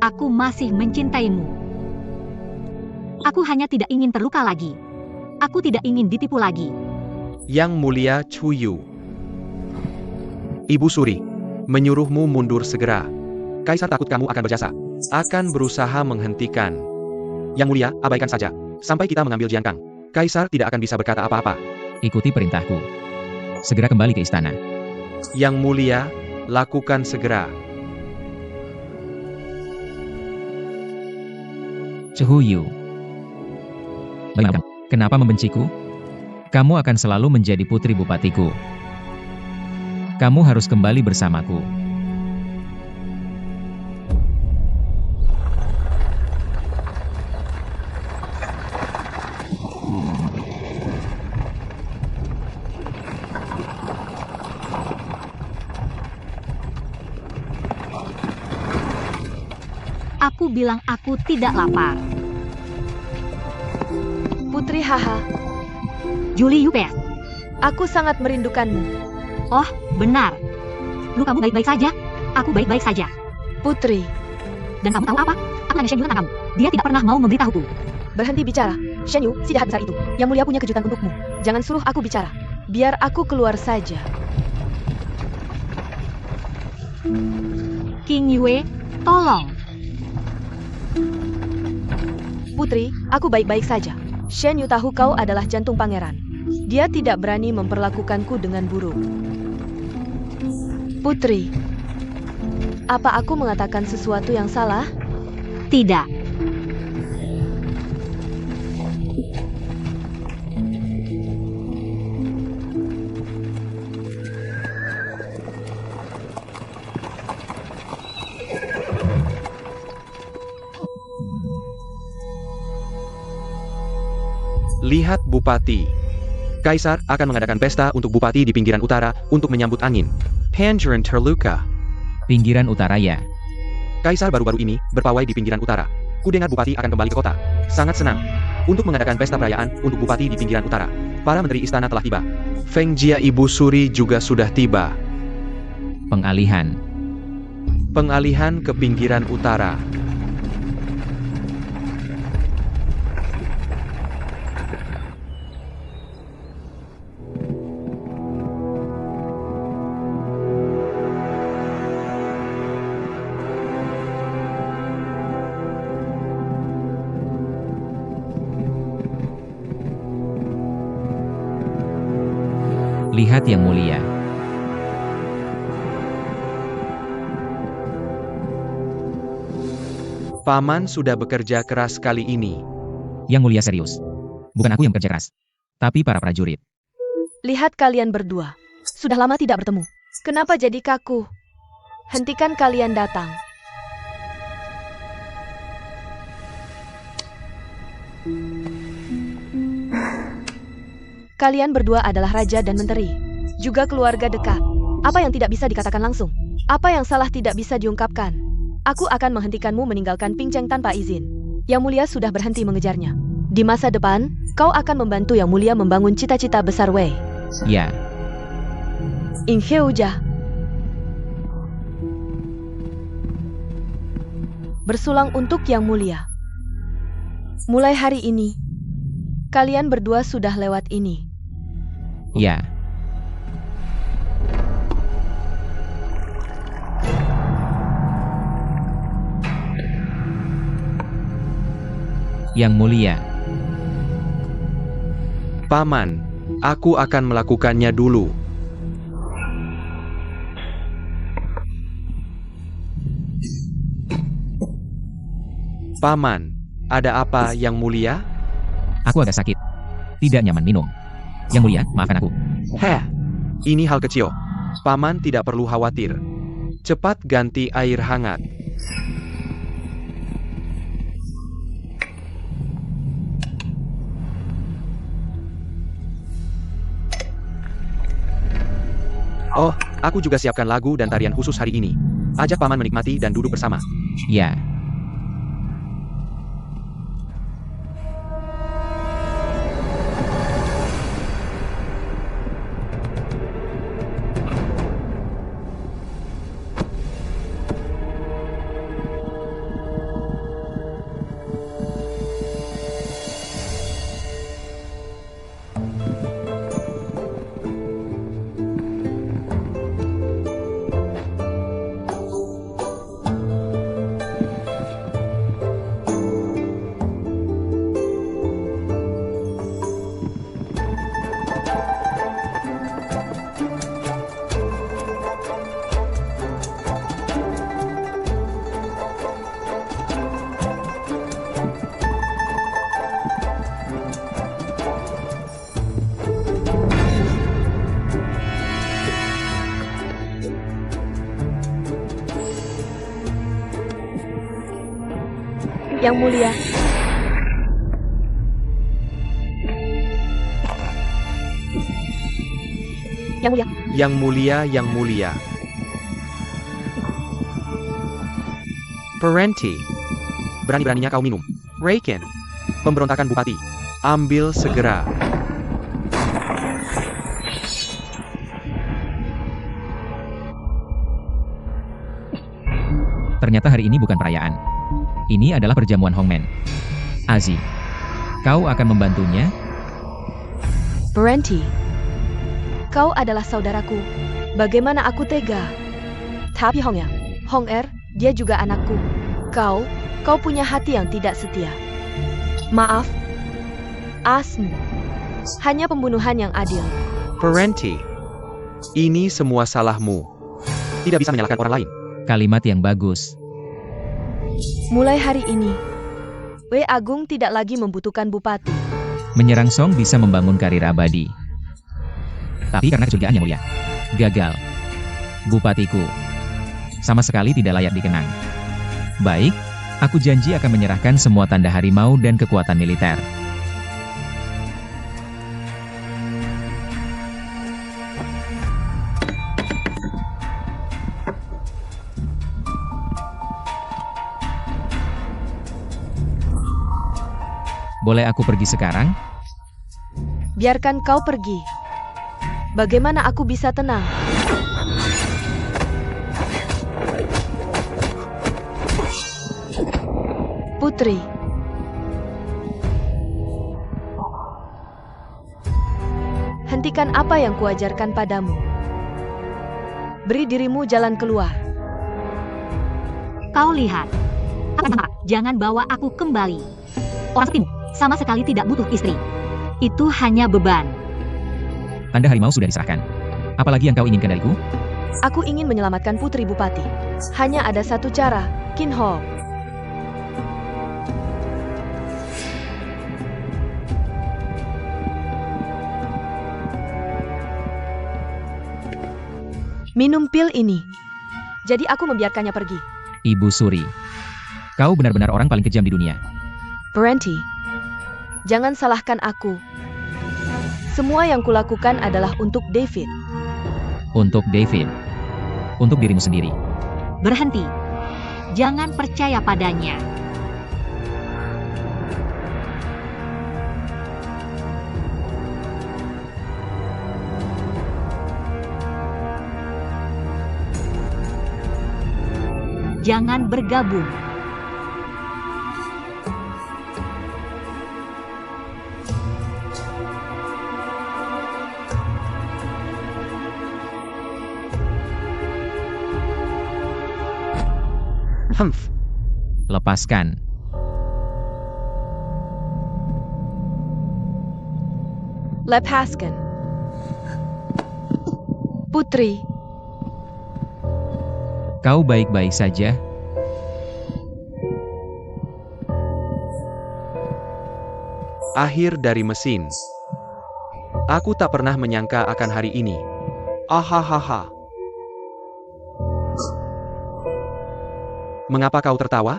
Aku masih mencintaimu. Aku hanya tidak ingin terluka lagi. Aku tidak ingin ditipu lagi. Yang Mulia Chuyu. Ibu Suri, menyuruhmu mundur segera. Kaisar takut kamu akan berjasa. Akan berusaha menghentikan. Yang Mulia, abaikan saja. Sampai kita mengambil Jiankang. Kaisar tidak akan bisa berkata apa-apa. Ikuti perintahku. Segera kembali ke istana. Yang Mulia, lakukan segera. Chuyu. Bagaimana? Kenapa membenciku? Kamu akan selalu menjadi putri bupatiku. Kamu harus kembali bersamaku. Aku bilang aku tidak lapar. Putri Haha, Julie Yupes. Aku sangat merindukanmu. Oh, benar. Lu kamu baik-baik saja? Aku baik-baik saja. Putri, Dan kamu tahu apa? Aku nanya Shen Yu tentang kamu. Dia tidak pernah mau memberitahuku. berhenti bicara. Shen Yu, si jahat besar itu. Yang Mulia punya kejutan untukmu. Jangan suruh aku bicara. Biar aku keluar saja. King Yue, tolong. Putri, aku baik-baik saja. Shen Yu tahu kau adalah jantung pangeran. Dia tidak berani memperlakukanku dengan buruk. Putri, apa aku mengatakan sesuatu yang salah? Tidak. Lihat Bupati. Kaisar akan mengadakan pesta untuk Bupati di pinggiran utara untuk menyambut angin. Tangerine terluka. Pinggiran utara ya. Kaisar baru-baru ini berpawai di pinggiran utara. Kudengar Bupati akan kembali ke kota. Sangat senang. Untuk mengadakan pesta perayaan untuk Bupati di pinggiran utara. Para menteri istana telah tiba. Feng Jia Ibu Suri juga sudah tiba. Pengalihan. Pengalihan ke pinggiran utara. Lihat Yang Mulia. Paman sudah bekerja keras kali ini. Yang Mulia serius. Bukan aku yang bekerja keras, tapi para prajurit. Lihat kalian berdua. Sudah lama tidak bertemu. Kenapa jadi kaku? Hentikan kalian datang. Kalian berdua adalah raja dan menteri. Juga keluarga dekat. Apa yang tidak bisa dikatakan langsung? Apa yang salah tidak bisa diungkapkan? Aku akan menghentikanmu meninggalkan Pingcheng tanpa izin. Yang Mulia sudah berhenti mengejarnya. Di masa depan, kau akan membantu Yang Mulia membangun cita-cita besar Wei. Ya, In Heuja. Bersulang untuk Yang Mulia. Mulai hari ini, kalian berdua sudah lewat ini. ya. Yang Mulia. Paman, aku akan melakukannya dulu. Paman, ada apa Yang Mulia? Aku agak sakit. Tidak nyaman minum. Yang Mulia, maafkan aku. Heh, ini hal kecil. Paman tidak perlu khawatir. Cepat ganti air hangat. Oh, aku juga siapkan lagu dan tarian khusus hari ini. Ajak paman menikmati dan duduk bersama. Ya. Yang Mulia. Yang Mulia. Yang Mulia, Yang Mulia. Parenti. Berani-beraninya kau minum. Raiken. Pemberontakan Bupati. Ambil segera. Ternyata hari ini bukan perayaan. Ini adalah perjamuan Hongmen. Azi, kau akan membantunya? Berhenti. Kau adalah saudaraku. Bagaimana aku tega? Tapi Hong-er, dia juga anakku. Kau punya hati yang tidak setia. Maaf. Asmu. Hanya pembunuhan yang adil. Berhenti. Ini semua salahmu. Tidak bisa menyalahkan orang lain. Kalimat yang bagus. Mulai hari ini, Wei Agung tidak lagi membutuhkan bupati. Menyerang Song bisa membangun karir abadi. Tapi karena kecurigaan yang mulia, gagal. Bupatiku sama sekali tidak layak dikenang. Baik, aku janji akan menyerahkan semua tanda harimau dan kekuatan militer. Boleh aku pergi sekarang? Biarkan kau pergi. Bagaimana aku bisa tenang? Putri. Hentikan apa yang kuajarkan padamu. Beri dirimu jalan keluar. Kau lihat. Jangan bawa aku kembali. Orang sepertimu sama sekali tidak butuh istri. Itu hanya beban. Tanda harimau sudah diserahkan. Apalagi yang kau inginkan dariku? Aku ingin menyelamatkan Putri Bupati. Hanya ada satu cara, Qin Ho. Minum pil ini. Jadi aku membiarkannya pergi. Ibu Suri, kau benar-benar orang paling kejam di dunia. Berhenti. Jangan salahkan aku. Semua yang kulakukan adalah untuk David. Untuk David. Untuk dirimu sendiri. Berhenti. Jangan percaya padanya. Jangan bergabung. Humph. Lepaskan. Lepaskan. Putri. Kau baik-baik saja? Akhir dari mesin. Aku tak pernah menyangka akan hari ini. Ahahaha. Mengapa kau tertawa?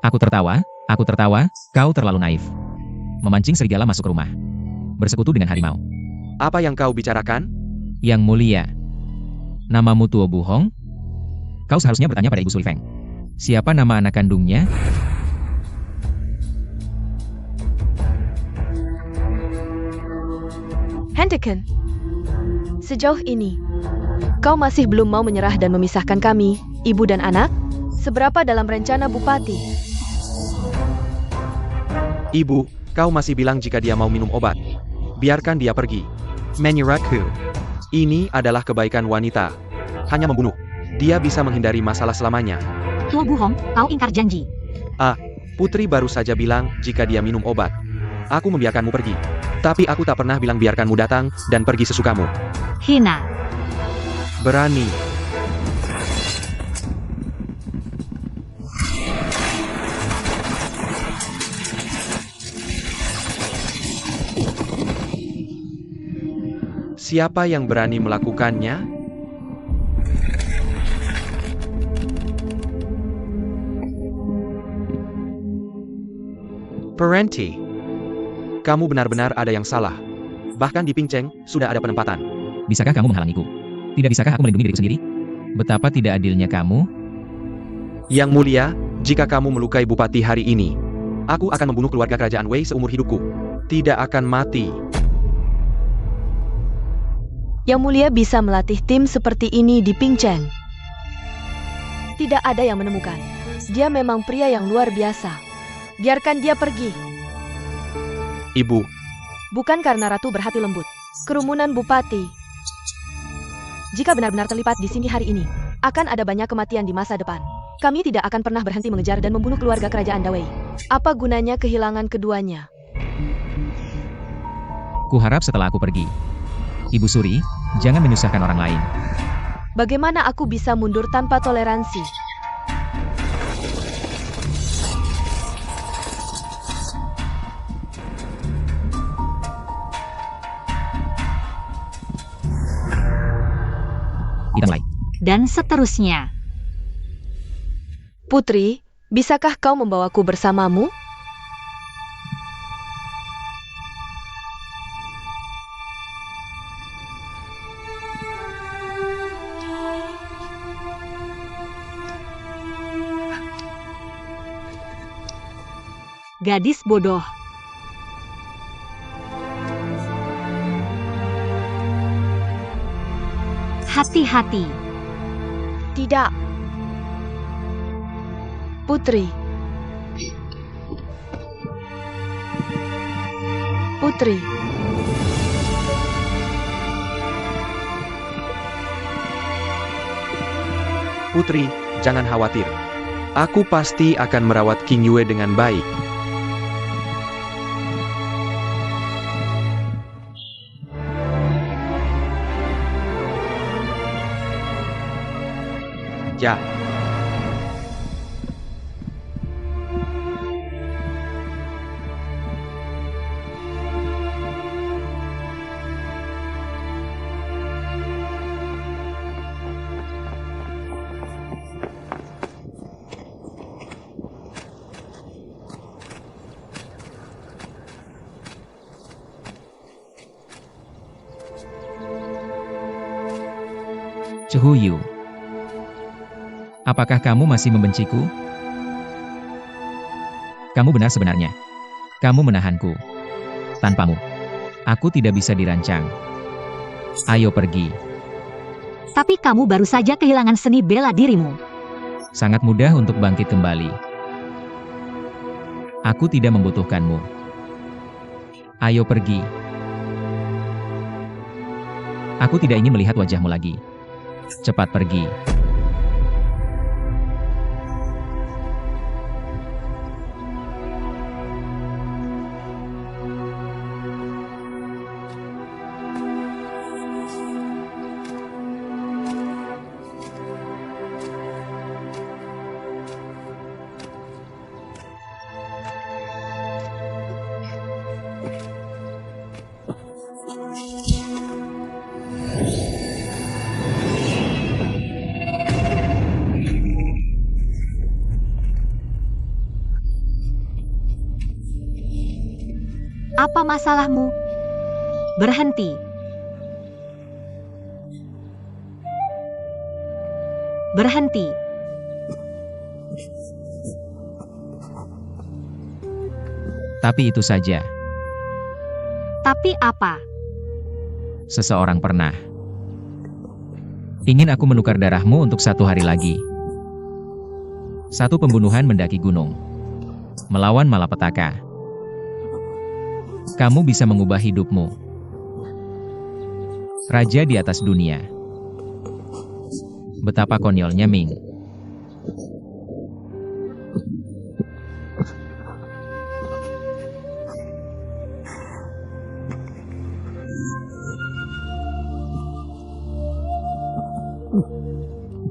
Aku tertawa, kau terlalu naif. Memancing serigala masuk rumah. Bersekutu dengan harimau. Apa yang kau bicarakan? Yang mulia. Namamu Tuo Bu Hong? Kau seharusnya bertanya pada Ibu Suli Feng. Siapa nama anak kandungnya? Hentikan. Sejauh ini, kau masih belum mau menyerah dan memisahkan kami, ibu dan anak? Seberapa dalam rencana Bupati? Ibu, kau masih bilang jika dia mau minum obat. Biarkan dia pergi. Menyerahku. Ini adalah kebaikan wanita. Hanya membunuh. Dia bisa menghindari masalah selamanya. Tuo Bu Hong, kau ingkar janji. Putri baru saja bilang jika dia minum obat. Aku membiarkanmu pergi. Tapi aku tak pernah bilang biarkanmu datang dan pergi sesukamu. Hina. Berani. Siapa yang berani melakukannya? Berhenti. Kamu benar-benar ada yang salah. Bahkan di Pingcheng, sudah ada penempatan. Bisakah kamu menghalangiku? Tidak bisakah aku melindungi diriku sendiri? Betapa tidak adilnya kamu? Yang mulia, jika kamu melukai Bupati hari ini, aku akan membunuh keluarga kerajaan Wei seumur hidupku. Tidak akan mati. Yang mulia bisa melatih tim seperti ini di Pingcheng. Tidak ada yang menemukan. Dia memang pria yang luar biasa. Biarkan dia pergi. Ibu, Bukan karena ratu berhati lembut. Kerumunan bupati. Jika benar-benar terlibat di sini hari ini, akan ada banyak kematian di masa depan. Kami tidak akan pernah berhenti mengejar dan membunuh keluarga kerajaan Dawei. Apa gunanya kehilangan keduanya? Kuharap setelah aku pergi. Ibu Suri, jangan menyusahkan orang lain. Bagaimana aku bisa mundur tanpa toleransi? Kita mulai. Dan seterusnya. Putri, bisakah kau membawaku bersamamu? Gadis bodoh. Hati-hati. Tidak. Putri. Putri. Putri, jangan khawatir. Aku pasti akan merawat King Yue dengan baik. Ya. Cehuyu. Apakah kamu masih membenciku? Kamu benar sebenarnya. Kamu menahanku. Tanpamu, aku tidak bisa dirancang. Ayo pergi. Tapi kamu baru saja kehilangan seni bela dirimu. Sangat mudah untuk bangkit kembali. Aku tidak membutuhkanmu. Ayo pergi. Aku tidak ingin melihat wajahmu lagi. Cepat pergi. Apa masalahmu? Berhenti. Berhenti. Tapi itu saja. Tapi apa? Seseorang pernah ingin aku menukar darahmu untuk 1 hari lagi. Satu pembunuhan mendaki gunung. Melawan malapetaka. Kamu bisa mengubah hidupmu. Raja di atas dunia. Betapa konyolnya Ming.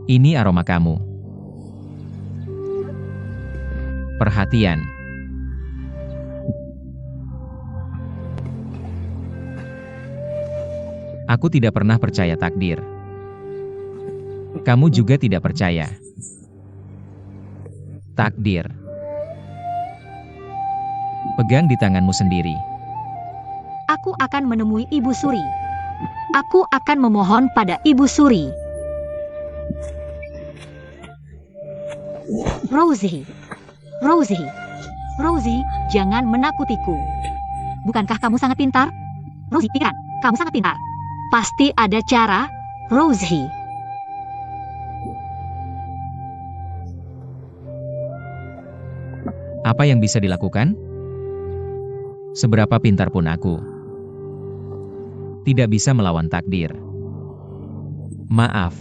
Ini aroma kamu. Perhatian. Aku tidak pernah percaya takdir. Kamu juga tidak percaya. Takdir. Pegang di tanganmu sendiri. Aku akan menemui Ibu Suri. Aku akan memohon pada Ibu Suri. Rosie. Rosie. Rosie, jangan menakutiku. Bukankah kamu sangat pintar? Rosie, pikiran, kamu sangat pintar. Pasti ada cara, Rosie. Apa yang bisa dilakukan? Seberapa pintar pun aku, tidak bisa melawan takdir. Maaf.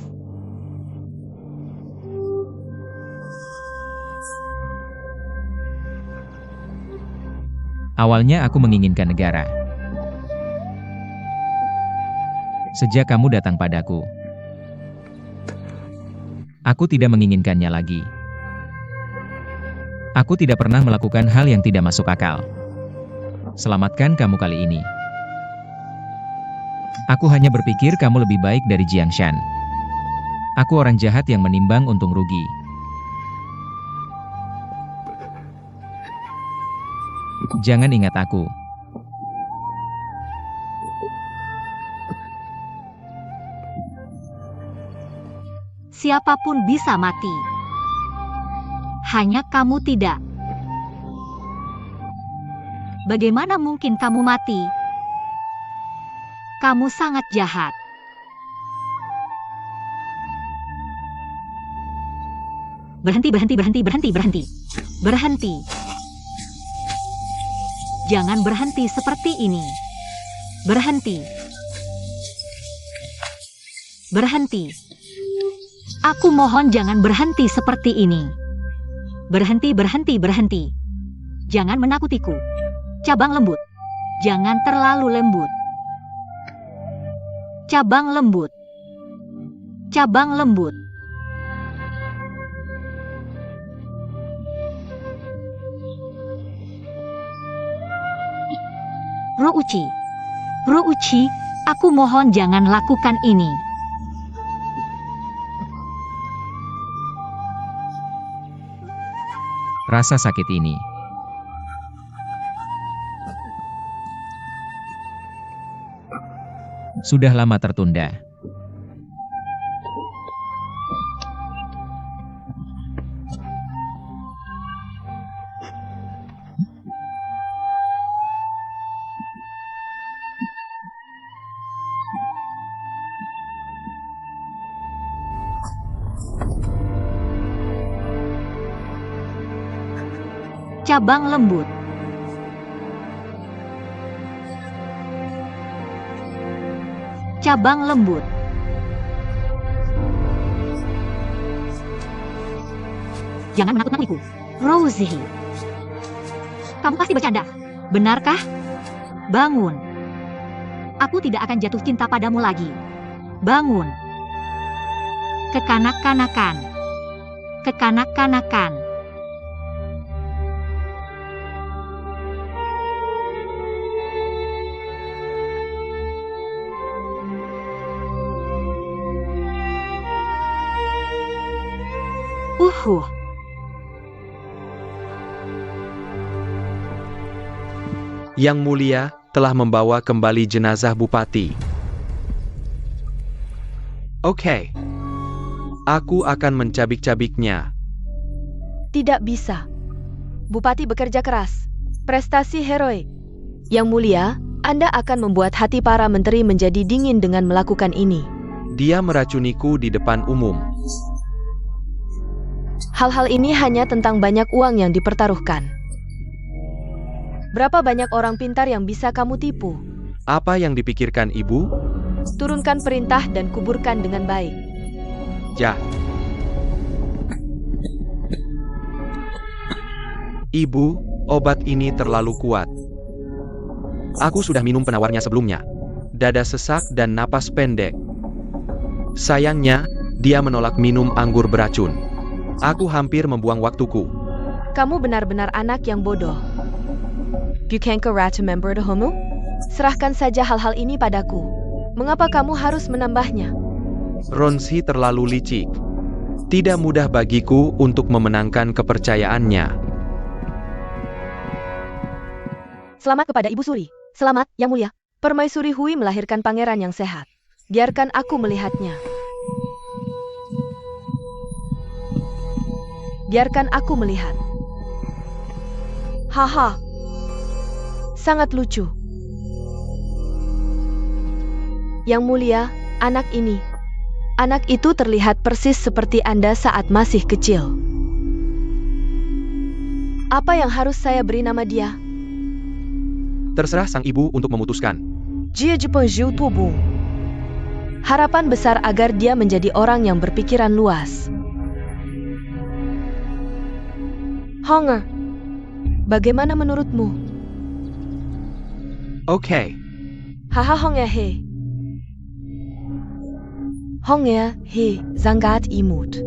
Awalnya aku menginginkan negara. Sejak kamu datang padaku, aku tidak menginginkannya lagi. Aku tidak pernah melakukan hal yang tidak masuk akal. Selamatkan kamu kali ini. Aku hanya berpikir kamu lebih baik dari Jiangshan. Aku orang jahat yang menimbang untung rugi. Jangan ingat aku. Siapapun bisa mati. Hanya kamu tidak. Bagaimana mungkin kamu mati? Kamu sangat jahat. Berhenti. Berhenti. Jangan berhenti seperti ini. Berhenti. Aku mohon jangan berhenti seperti ini. Berhenti. Jangan menakutiku. Cabang lembut. Jangan terlalu lembut. Cabang lembut. Rouchi, aku mohon jangan lakukan ini. Rasa sakit ini sudah lama tertunda. Cabang lembut. Jangan menakut-nakutiku. Rosie. Kamu pasti bercanda. Benarkah? Bangun. Aku tidak akan jatuh cinta padamu lagi. Bangun. Kekanak-kanakan. Yang Mulia telah membawa kembali jenazah Bupati. Oke. Aku akan mencabik-cabiknya. Tidak bisa. Bupati bekerja keras. Prestasi heroik. Yang Mulia, Anda akan membuat hati para menteri menjadi dingin dengan melakukan ini. Dia meracuniku di depan umum. Hal-hal ini hanya tentang banyak uang yang dipertaruhkan. Berapa banyak orang pintar yang bisa kamu tipu? Apa yang dipikirkan ibu? Turunkan perintah dan kuburkan dengan baik. Ya. Ibu, obat ini terlalu kuat. Aku sudah minum penawarnya sebelumnya. Dada sesak dan napas pendek. Sayangnya, dia menolak minum anggur beracun. Aku hampir membuang waktuku. Kamu benar-benar anak yang bodoh. Bukankah Ratu member the Homo? Serahkan saja hal-hal ini padaku. Mengapa kamu harus menambahnya? Ronsi terlalu licik. Tidak mudah bagiku untuk memenangkan kepercayaannya. Selamat kepada Ibu Suri. Selamat, Yang Mulia. Permaisuri Hui melahirkan pangeran yang sehat. Biarkan aku melihatnya. Biarkan aku melihat. Haha. Sangat lucu. Yang Mulia, anak itu terlihat persis seperti Anda saat masih kecil. Apa yang harus saya beri nama dia? Terserah sang ibu untuk memutuskan. Jia Jepang Jiu Tubu. Harapan besar agar dia menjadi orang yang berpikiran luas. Honger, bagaimana menurutmu? Oke. Haha Honger he. Honger he zangat imut.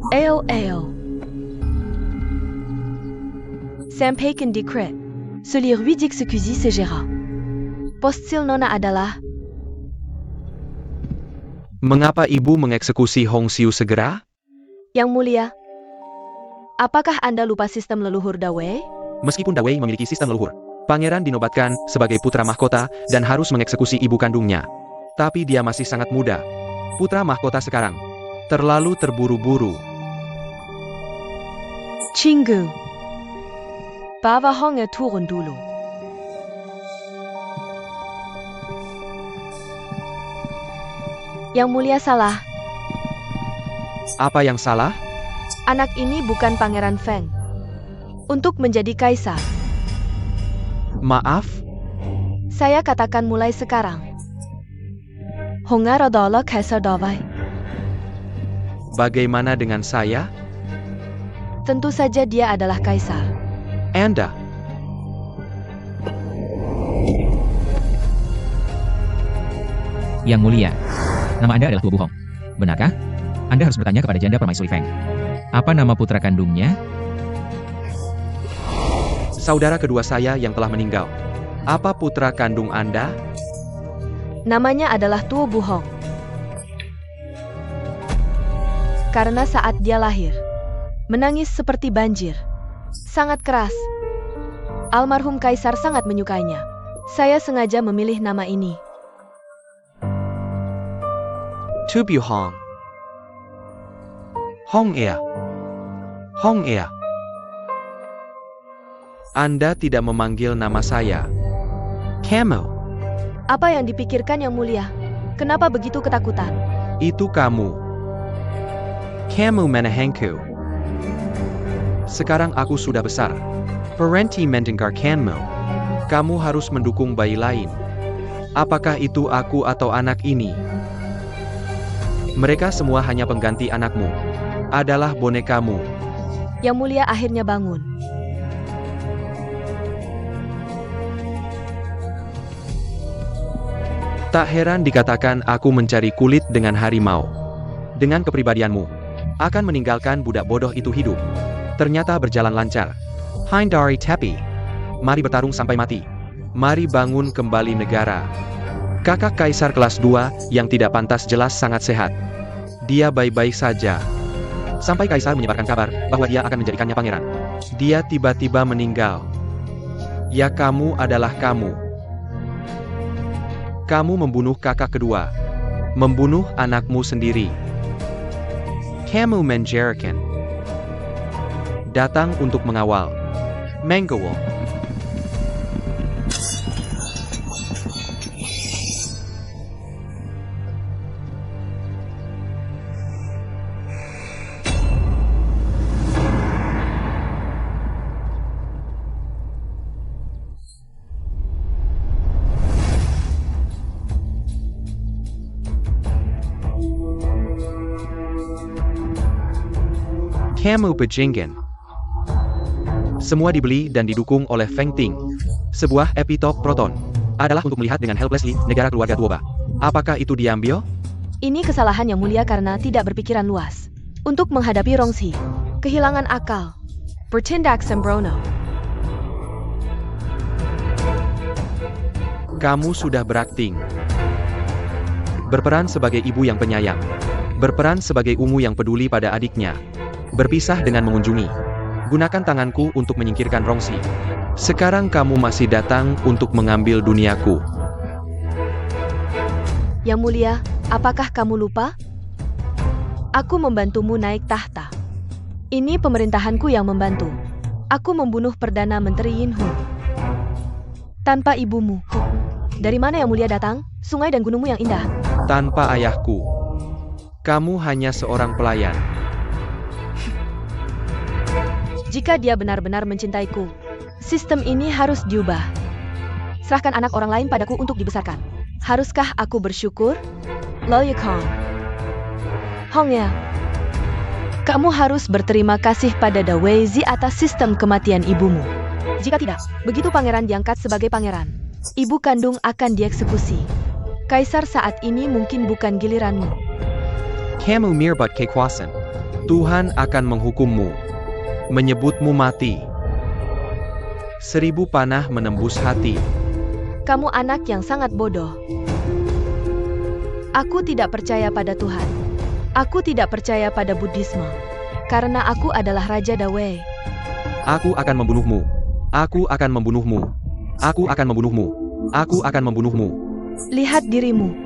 Eo. Sampaikan decret. Celui d'excusi segera. Postil Nona adalah Mengapa ibu mengeksekusi Hong Xiu segera? Yang Mulia. Apakah Anda lupa sistem leluhur Dawei? Meskipun Dawei memiliki sistem leluhur, pangeran dinobatkan sebagai putra mahkota dan harus mengeksekusi ibu kandungnya. Tapi dia masih sangat muda. Putra mahkota sekarang terlalu terburu-buru. Cinggu. Bawa Honger turun dulu. Yang Mulia salah. Apa yang salah? Anak ini bukan Pangeran Feng. Untuk menjadi kaisar. Maaf, Saya katakan mulai sekarang. Honger adalah kaisar Dawei. bagaimana dengan saya? Tentu saja dia adalah kaisar. Anda. Yang Mulia, nama Anda adalah Tuo Buhong. Benarkah? Anda harus bertanya kepada janda permaisuri Feng. Apa nama putra kandungnya? Saudara kedua saya yang telah meninggal. Apa putra kandung Anda? Namanya adalah Tuo Buhong. Karena saat dia lahir, menangis seperti banjir. Sangat keras. Almarhum kaisar sangat menyukainya. Saya sengaja memilih nama ini. Tu Buhong. Hong Ea. Hong Ea. Anda tidak memanggil nama saya. Kamu. Apa yang dipikirkan Yang Mulia? Kenapa begitu ketakutan? Itu kamu. Kamu menahengku. Sekarang aku sudah besar. Parenti mendengarkanmu. Kamu harus mendukung bayi lain. Apakah itu aku atau anak ini? Mereka semua hanya pengganti anakmu. Adalah bonekamu. Yang Mulia akhirnya bangun. Tak heran dikatakan aku mencari kulit dengan harimau. Dengan kepribadianmu, akan meninggalkan budak bodoh itu hidup. Ternyata berjalan lancar. Hindari Tepi. Mari bertarung sampai mati. Mari bangun kembali negara. Kakak kaisar kelas 2 yang tidak pantas jelas sangat sehat. Dia baik-baik saja. Sampai kaisar menyebarkan kabar bahwa dia akan menjadikannya pangeran. Dia tiba-tiba meninggal. Ya, kamu adalah kamu. Kamu membunuh kakak kedua. Membunuh anakmu sendiri. Kamu menjarakan. Datang untuk mengawal. Manggawal. Kamu Bejingen. Semua dibeli dan didukung oleh Feng Ting. Sebuah epitop proton. Adalah untuk melihat dengan helplessly negara keluarga Tuoba. Apakah itu diambil? Ini kesalahan Yang Mulia karena tidak berpikiran luas. Untuk menghadapi Rongxi, kehilangan akal. Bertindak sembrono. Kamu sudah berakting. Berperan sebagai ibu yang penyayang. Berperan sebagai ungu yang peduli pada adiknya. Berpisah dengan mengunjungi. Gunakan tanganku untuk menyingkirkan Rongxi. Sekarang kamu masih datang untuk mengambil duniaku. Yang Mulia, apakah kamu lupa? Aku membantumu naik tahta. Ini pemerintahanku yang membantu. Aku membunuh Perdana Menteri Yin Hu. Tanpa ibumu. Dari mana Yang Mulia datang? Sungai dan gunungmu yang indah. Tanpa ayahku. Kamu hanya seorang pelayan. Jika dia benar-benar mencintaiku, sistem ini harus diubah. Serahkan anak orang lain padaku untuk dibesarkan. Haruskah aku bersyukur? Lo Yukong. Hong Ya. Kamu harus berterima kasih pada Da Weizi atas sistem kematian ibumu. Jika tidak, begitu pangeran diangkat sebagai pangeran, ibu kandung akan dieksekusi. Kaisar saat ini mungkin bukan giliranmu. Kamu mirbat kekuasaan. Tuhan akan menghukummu. Menyebutmu mati. 1000 panah menembus hati. Kamu anak yang sangat bodoh. Aku tidak percaya pada Tuhan. Aku tidak percaya pada Buddhisme. Karena aku adalah Raja Da Wei. Aku akan membunuhmu. Aku akan membunuhmu. Aku akan membunuhmu. Aku akan membunuhmu. Lihat dirimu.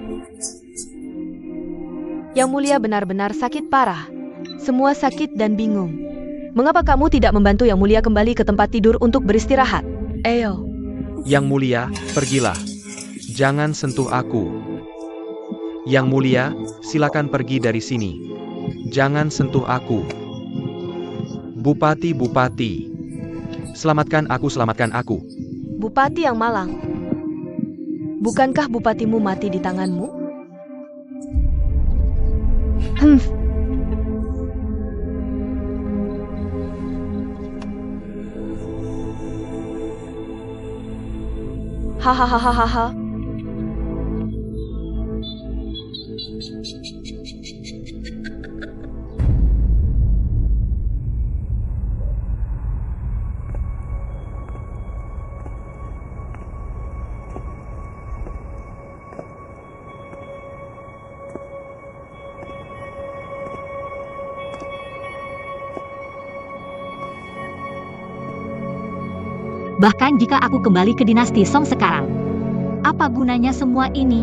Yang Mulia benar-benar sakit parah. Semua sakit dan bingung. Mengapa kamu tidak membantu Yang Mulia kembali ke tempat tidur untuk beristirahat? Ayo. Yang Mulia, pergilah. Jangan sentuh aku. Yang Mulia, silakan pergi dari sini. Jangan sentuh aku. Bupati, selamatkan aku, selamatkan aku. Bupati yang malang. Bukankah bupatimu mati di tanganmu? Hahaha. Bahkan jika aku kembali ke dinasti Song sekarang, apa gunanya semua ini?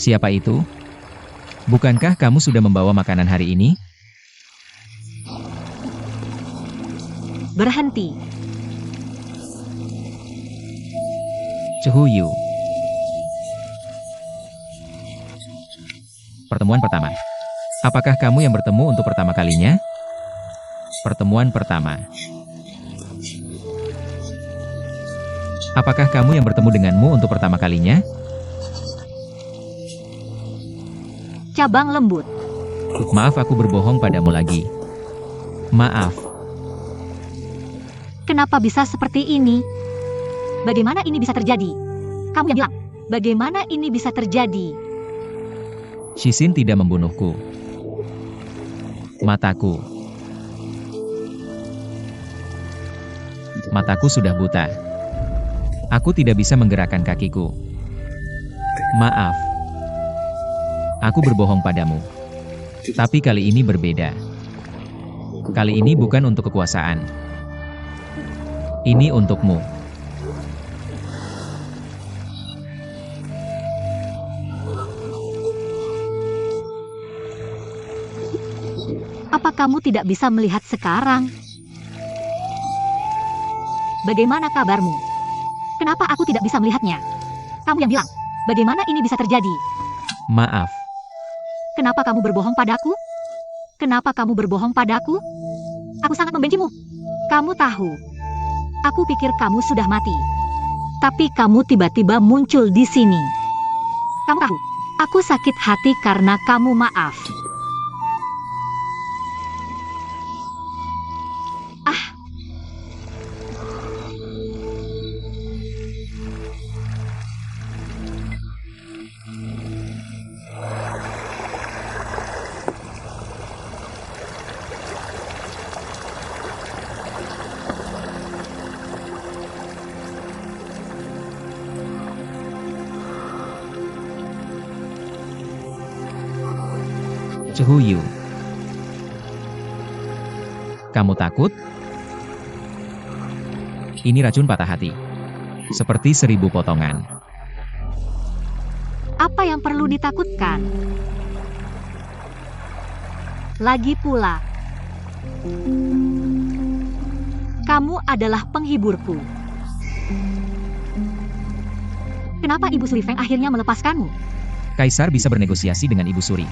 Siapa itu? Bukankah kamu sudah membawa makanan hari ini? Berhenti. Cehuyu. Pertemuan pertama. Apakah kamu yang bertemu untuk pertama kalinya? Pertemuan pertama. Apakah kamu yang bertemu denganmu untuk pertama kalinya? Cabang lembut. Maaf, aku berbohong padamu lagi. Maaf. Kenapa bisa seperti ini? Bagaimana ini bisa terjadi? Kamu yang bilang, bagaimana ini bisa terjadi? Shisin tidak membunuhku. Mataku. Mataku sudah buta. Aku tidak bisa menggerakkan kakiku. Maaf. Aku berbohong padamu. Tapi kali ini berbeda. Kali ini bukan untuk kekuasaan. Ini untukmu. Apa kamu tidak bisa melihat sekarang? Bagaimana kabarmu? Kenapa aku tidak bisa melihatnya? Kamu yang bilang, bagaimana ini bisa terjadi? Maaf. Kenapa kamu berbohong padaku? Kenapa kamu berbohong padaku? Aku sangat membencimu. Kamu tahu, aku pikir kamu sudah mati. Tapi kamu tiba-tiba muncul di sini. Kamu tahu, aku sakit hati karena kamu maaf. Cehuyu. Kamu takut? Ini racun patah hati. Seperti 1000 potongan. Apa yang perlu ditakutkan? Lagi pula, kamu adalah penghiburku. Kenapa Ibu Suri Feng akhirnya melepaskanmu? Kaisar bisa bernegosiasi dengan Ibu Suri.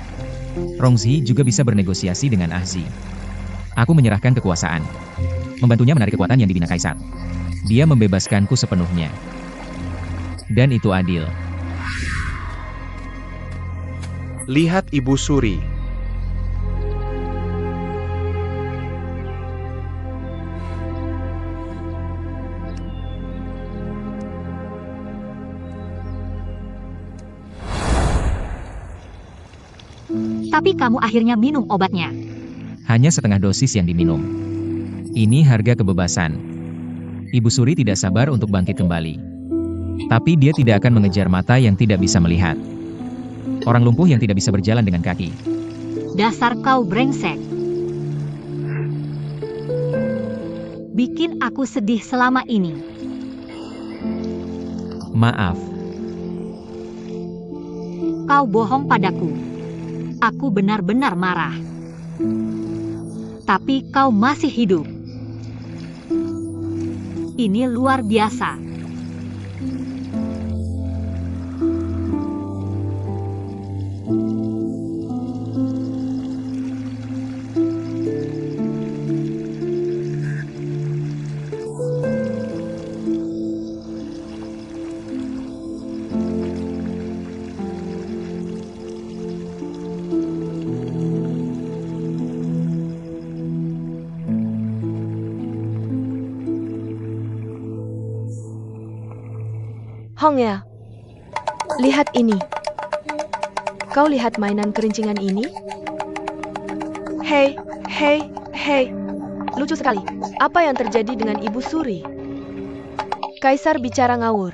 Rongzi juga bisa bernegosiasi dengan Ahzi. Aku menyerahkan kekuasaan. Membantunya menarik kekuatan yang dibina Kaisar. Dia membebaskanku sepenuhnya. Dan itu adil. Lihat Ibu Suri. Tapi kamu akhirnya minum obatnya. Hanya setengah dosis yang diminum. Ini harga kebebasan. Ibu Suri tidak sabar untuk bangkit kembali. Tapi dia tidak akan mengejar mata yang tidak bisa melihat. Orang lumpuh yang tidak bisa berjalan dengan kaki. Dasar kau brengsek. Bikin aku sedih selama ini. Maaf. Kau bohong padaku. Aku benar-benar marah. Tapi kau masih hidup. Ini luar biasa. Hong ya, lihat ini. Kau lihat mainan kerincingan ini? Hei, hei, hei. Lucu sekali. Apa yang terjadi dengan Ibu Suri? Kaisar bicara ngawur.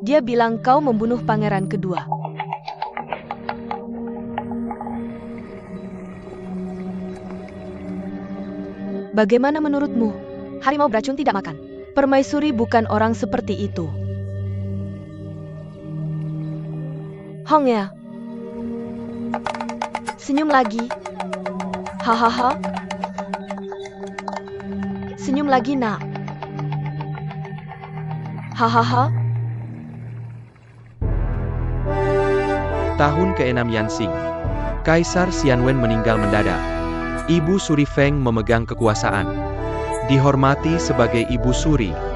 Dia bilang kau membunuh pangeran kedua. Bagaimana menurutmu? Harimau beracun tidak makan. Permaisuri bukan orang seperti itu. Hong ya. Senyum lagi. Hahaha. Senyum lagi nak. Hahaha. Tahun ke-6 Yansing. Kaisar Xianwen meninggal mendadak. Ibu Suri Feng memegang kekuasaan. Dihormati sebagai Ibu Suri.